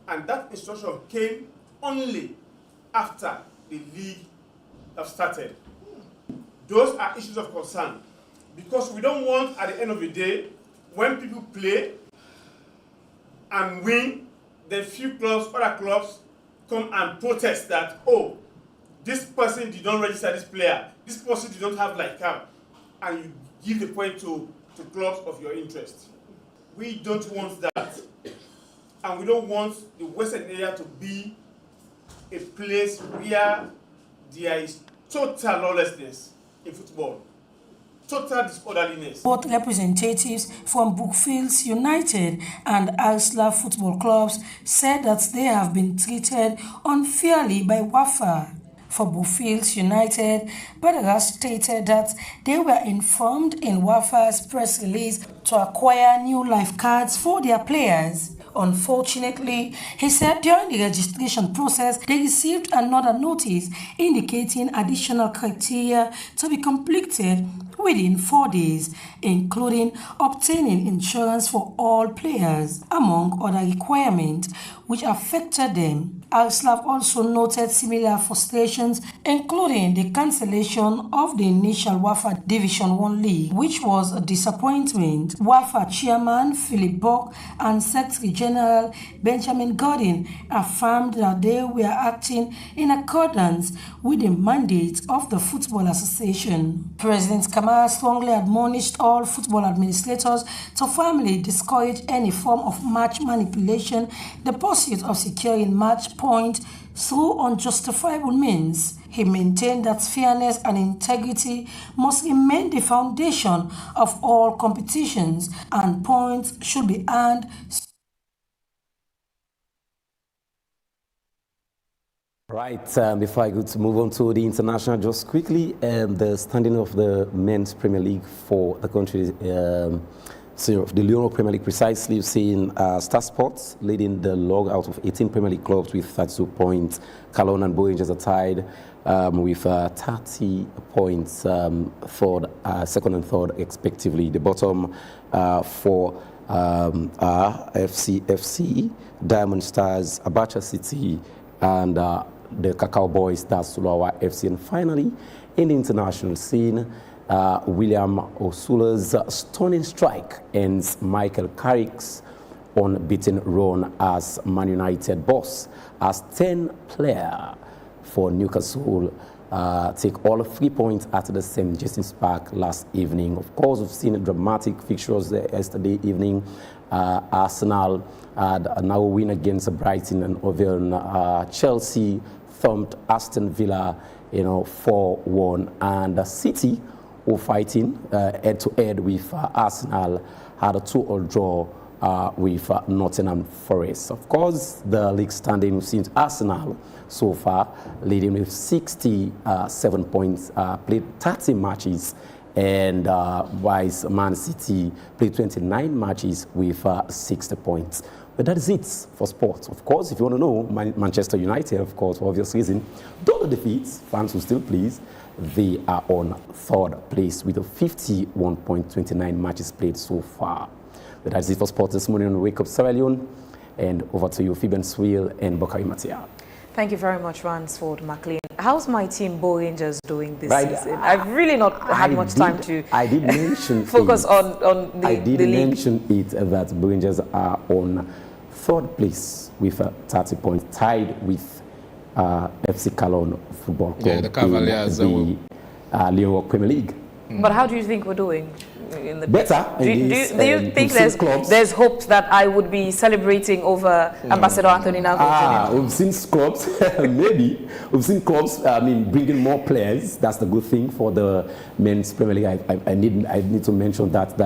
And that instruction came only after the league have started. Those are issues of concern because we don't want, at the end of the day, when people play and win, then few clubs, other clubs, come and protest that, oh, this person did not register this player, this person did not have lifeguard, and you give the point to clubs of your interest. We don't want that. And we don't want the Western Area to be a place where there is total lawlessness in football, total disorderliness. Both representatives from Brookfields United and Arsla football clubs said that they have been treated unfairly by WAFA. For Brookfields United, Badara stated that they were informed in WAFA's press release to acquire new lifeguards for their players. Unfortunately, he said during the registration process, they received another notice indicating additional criteria to be completed, within 4 days, including obtaining insurance for all players, among other requirements which affected them. ALSLAF also noted similar frustrations, including the cancellation of the initial WAFA Division 1 League, which was a disappointment. WAFA Chairman Philip Buck and Secretary General Benjamin Godin affirmed that they were acting in accordance with the mandate of the Football Association. President Kamara strongly admonished all football administrators to firmly discourage any form of match manipulation, the pursuit of securing match points through unjustifiable means. He maintained that fairness and integrity must remain the foundation of all competitions and points should be earned. Right, before I go to move on to the international, just quickly, the standing of the Men's Premier League for the country, so the Leone Premier League precisely, you've seen Star Sports leading the log out of 18 Premier League clubs with 32 points. Kalon and Bow Rangers are tied with 30 points, second and third respectively. The bottom for are FC, Diamond Stars, Abacha City, and the Cacao Boys, that's Sulawa FC. And finally, in the international scene, William Osula's stunning strike ends Michael Carrick's unbeaten run as Man United boss, as 10 player for Newcastle take all 3 points at the St. James Park last evening. Of course, we've seen dramatic fixtures yesterday evening. Arsenal had a narrow win against Brighton and Hove. Chelsea thumped Aston Villa, 4-1, and City, who fighting head-to-head with Arsenal, had a 2-2 draw with Nottingham Forest. Of course, the league standing since Arsenal so far leading with 67 points, played 30 matches, and whilst Man City played 29 matches with 60 points. But that is it for sports. Of course, if you want to know, Manchester United, of course, for obvious reason, though the defeats, fans will still please. They are on third place with 51.29 matches played so far. But that's it for sports this morning on Wake Up Sierra Leone. And over to you, Fiben Swill and Bokari Matia. Thank you very much, Ransford McLean. How's my team, Bow Rangers, doing this season? I've really not had much time to focus on the I did league. mention it that Bow Rangers are on third place with 30 points, tied with FC Kalon Football Club, the Cavaliers, in the Leone Premier League. But how do you think we're doing? In the better. Do you think there's hopes that I would be celebrating over Ambassador Anthony Nago? We've seen clubs, maybe. We've seen clubs, bringing more players. That's the good thing for the Men's Premier League. I need to mention that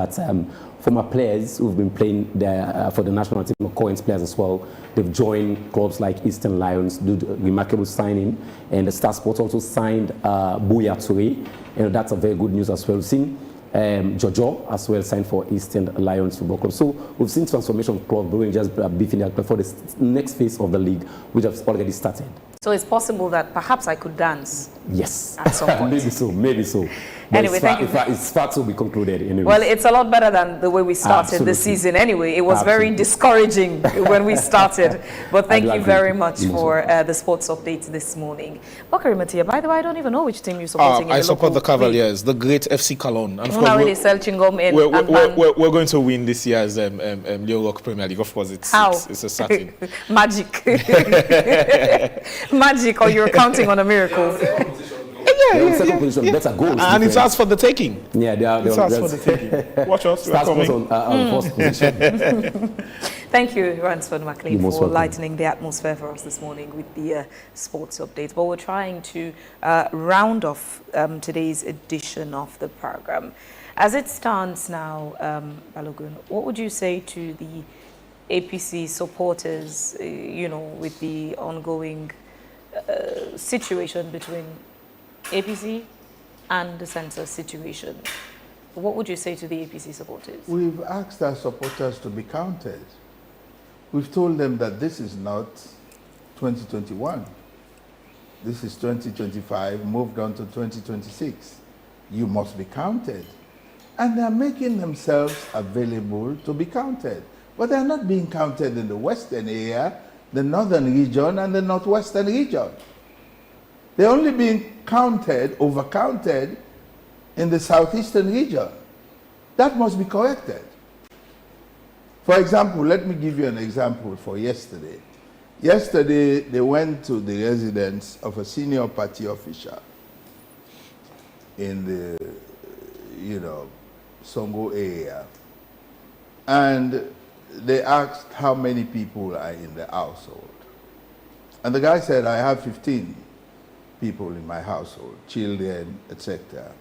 former players who've been playing there for the national team, current players as well, they've joined clubs like Eastern Lions, did a remarkable signing, and the Star Sports also signed Bouya Touré, and that's a very good news as well. We've seen Jojo as well signed for Eastern Lions Football Club. So we've seen transformation club Rangers beefing up for the next phase of the league, which has already started. So it's possible that perhaps I could dance. Yes, at some point. maybe so. But anyway, thank you. It's far to be concluded. Anyways. Well, it's a lot better than the way we started the season. Anyway, it was very discouraging when we started. But thank you very much for the sports update this morning. Bakari Matia, by the way, I don't even know which team you're supporting. I support the Cavaliers, the great FC Cologne. And of course, we're going to win this year's Leone Premier League. Of course, it's a certain magic. Magic, or you're counting on a miracle. Second position, better goals. And it's us for the taking. Yeah, it's us for the taking. Watch us. We're coming. On first position. Thank you, Ransford McLean, for lightening the atmosphere for us this morning with the sports updates. But we're trying to round off today's edition of the program. As it stands now, Balogun, what would you say to the APC supporters, with the ongoing situation between APC and the census situation? What would you say to the APC supporters? We've asked our supporters to be counted. We've told them that this is not 2021. This is 2025, moved on to 2026. you must be counted. And they're making themselves available to be counted. But they're not being counted in the western area, the northern region, and the northwestern region. They're only being counted, overcounted, in the southeastern region. That must be corrected. For example, let me give you an example for yesterday. Yesterday, they went to the residence of a senior party official in the, Songo area. And they asked how many people are in the household. And the guy said, I have 15 people in my household, children, etc.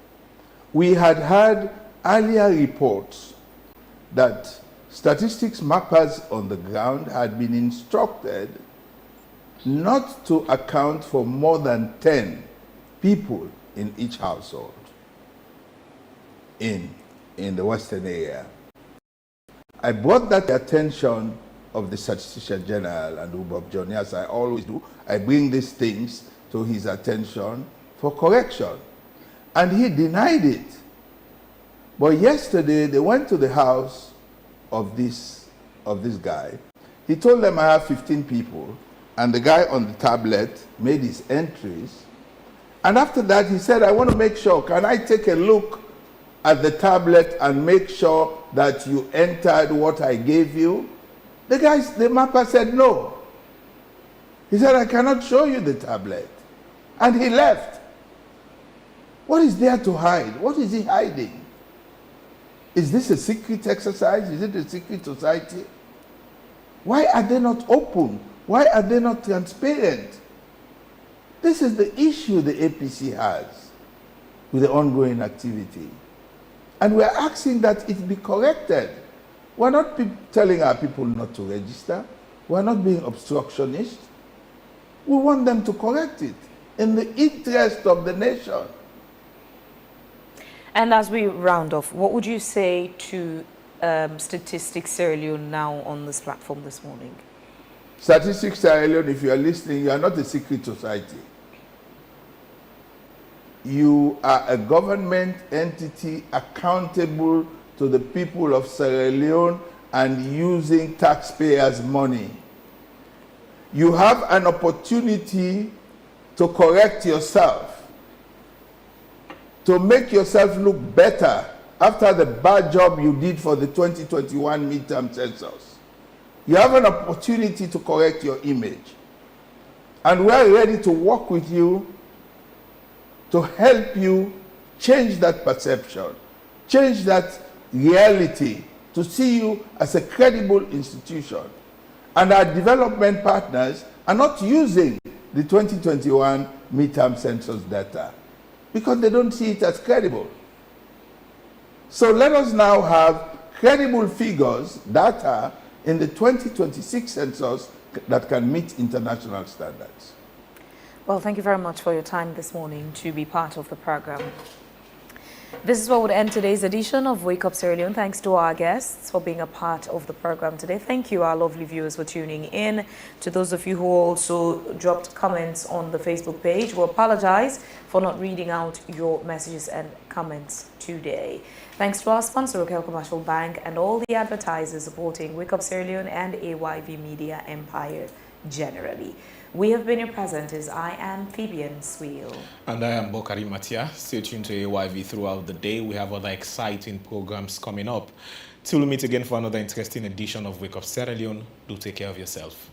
We had earlier reports that statistics mappers on the ground had been instructed not to account for more than 10 people in each household in the western area. I brought that to the attention of the Statistician General and Ubob Johnny, as I always do. I bring these things to his attention for correction. And he denied it. But yesterday, they went to the house of this guy. He told them, I have 15 people. And the guy on the tablet made his entries. And after that, he said, I want to make sure, can I take a look at the tablet and make sure that you entered what I gave you? The mapper said no. He said, I cannot show you the tablet. And he left. What is there to hide? What is he hiding? Is this a secret exercise? Is it a secret society? Why are they not open? Why are they not transparent? This is the issue the APC has with the ongoing activity. And we're asking that it be corrected. We're not telling our people not to register. We're not being obstructionist. We want them to correct it in the interest of the nation. And as we round off, what would you say to Statistics Sierra Leone now on this platform this morning? Statistics Sierra Leone, if you are listening, you are not a secret society. You are a government entity accountable to the people of Sierra Leone and using taxpayers' money. You have an opportunity to correct yourself, to make yourself look better after the bad job you did for the 2021 midterm census. You have an opportunity to correct your image. And we're ready to work with you to help you change that perception, change that reality, to see you as a credible institution. And our development partners are not using the 2021 midterm census data because they don't see it as credible. So let us now have credible figures, data, in the 2026 census that can meet international standards. Well, thank you very much for your time this morning to be part of the program. This is what would end today's edition of Wake Up Sierra Leone. Thanks to our guests for being a part of the program today. Thank you, our lovely viewers, for tuning in. To those of you who also dropped comments on the Facebook page, we apologize for not reading out your messages and comments today. Thanks to our sponsor, Rokel Commercial Bank, and all the advertisers supporting Wake Up Sierra Leone and AYV Media Empire generally. We have been your presenters. I am Phoebian Sweel. And I am Bokari Matia. Stay tuned to AYV throughout the day. We have other exciting programs coming up. Till we meet again for another interesting edition of Wake Up Sierra Leone, do take care of yourself.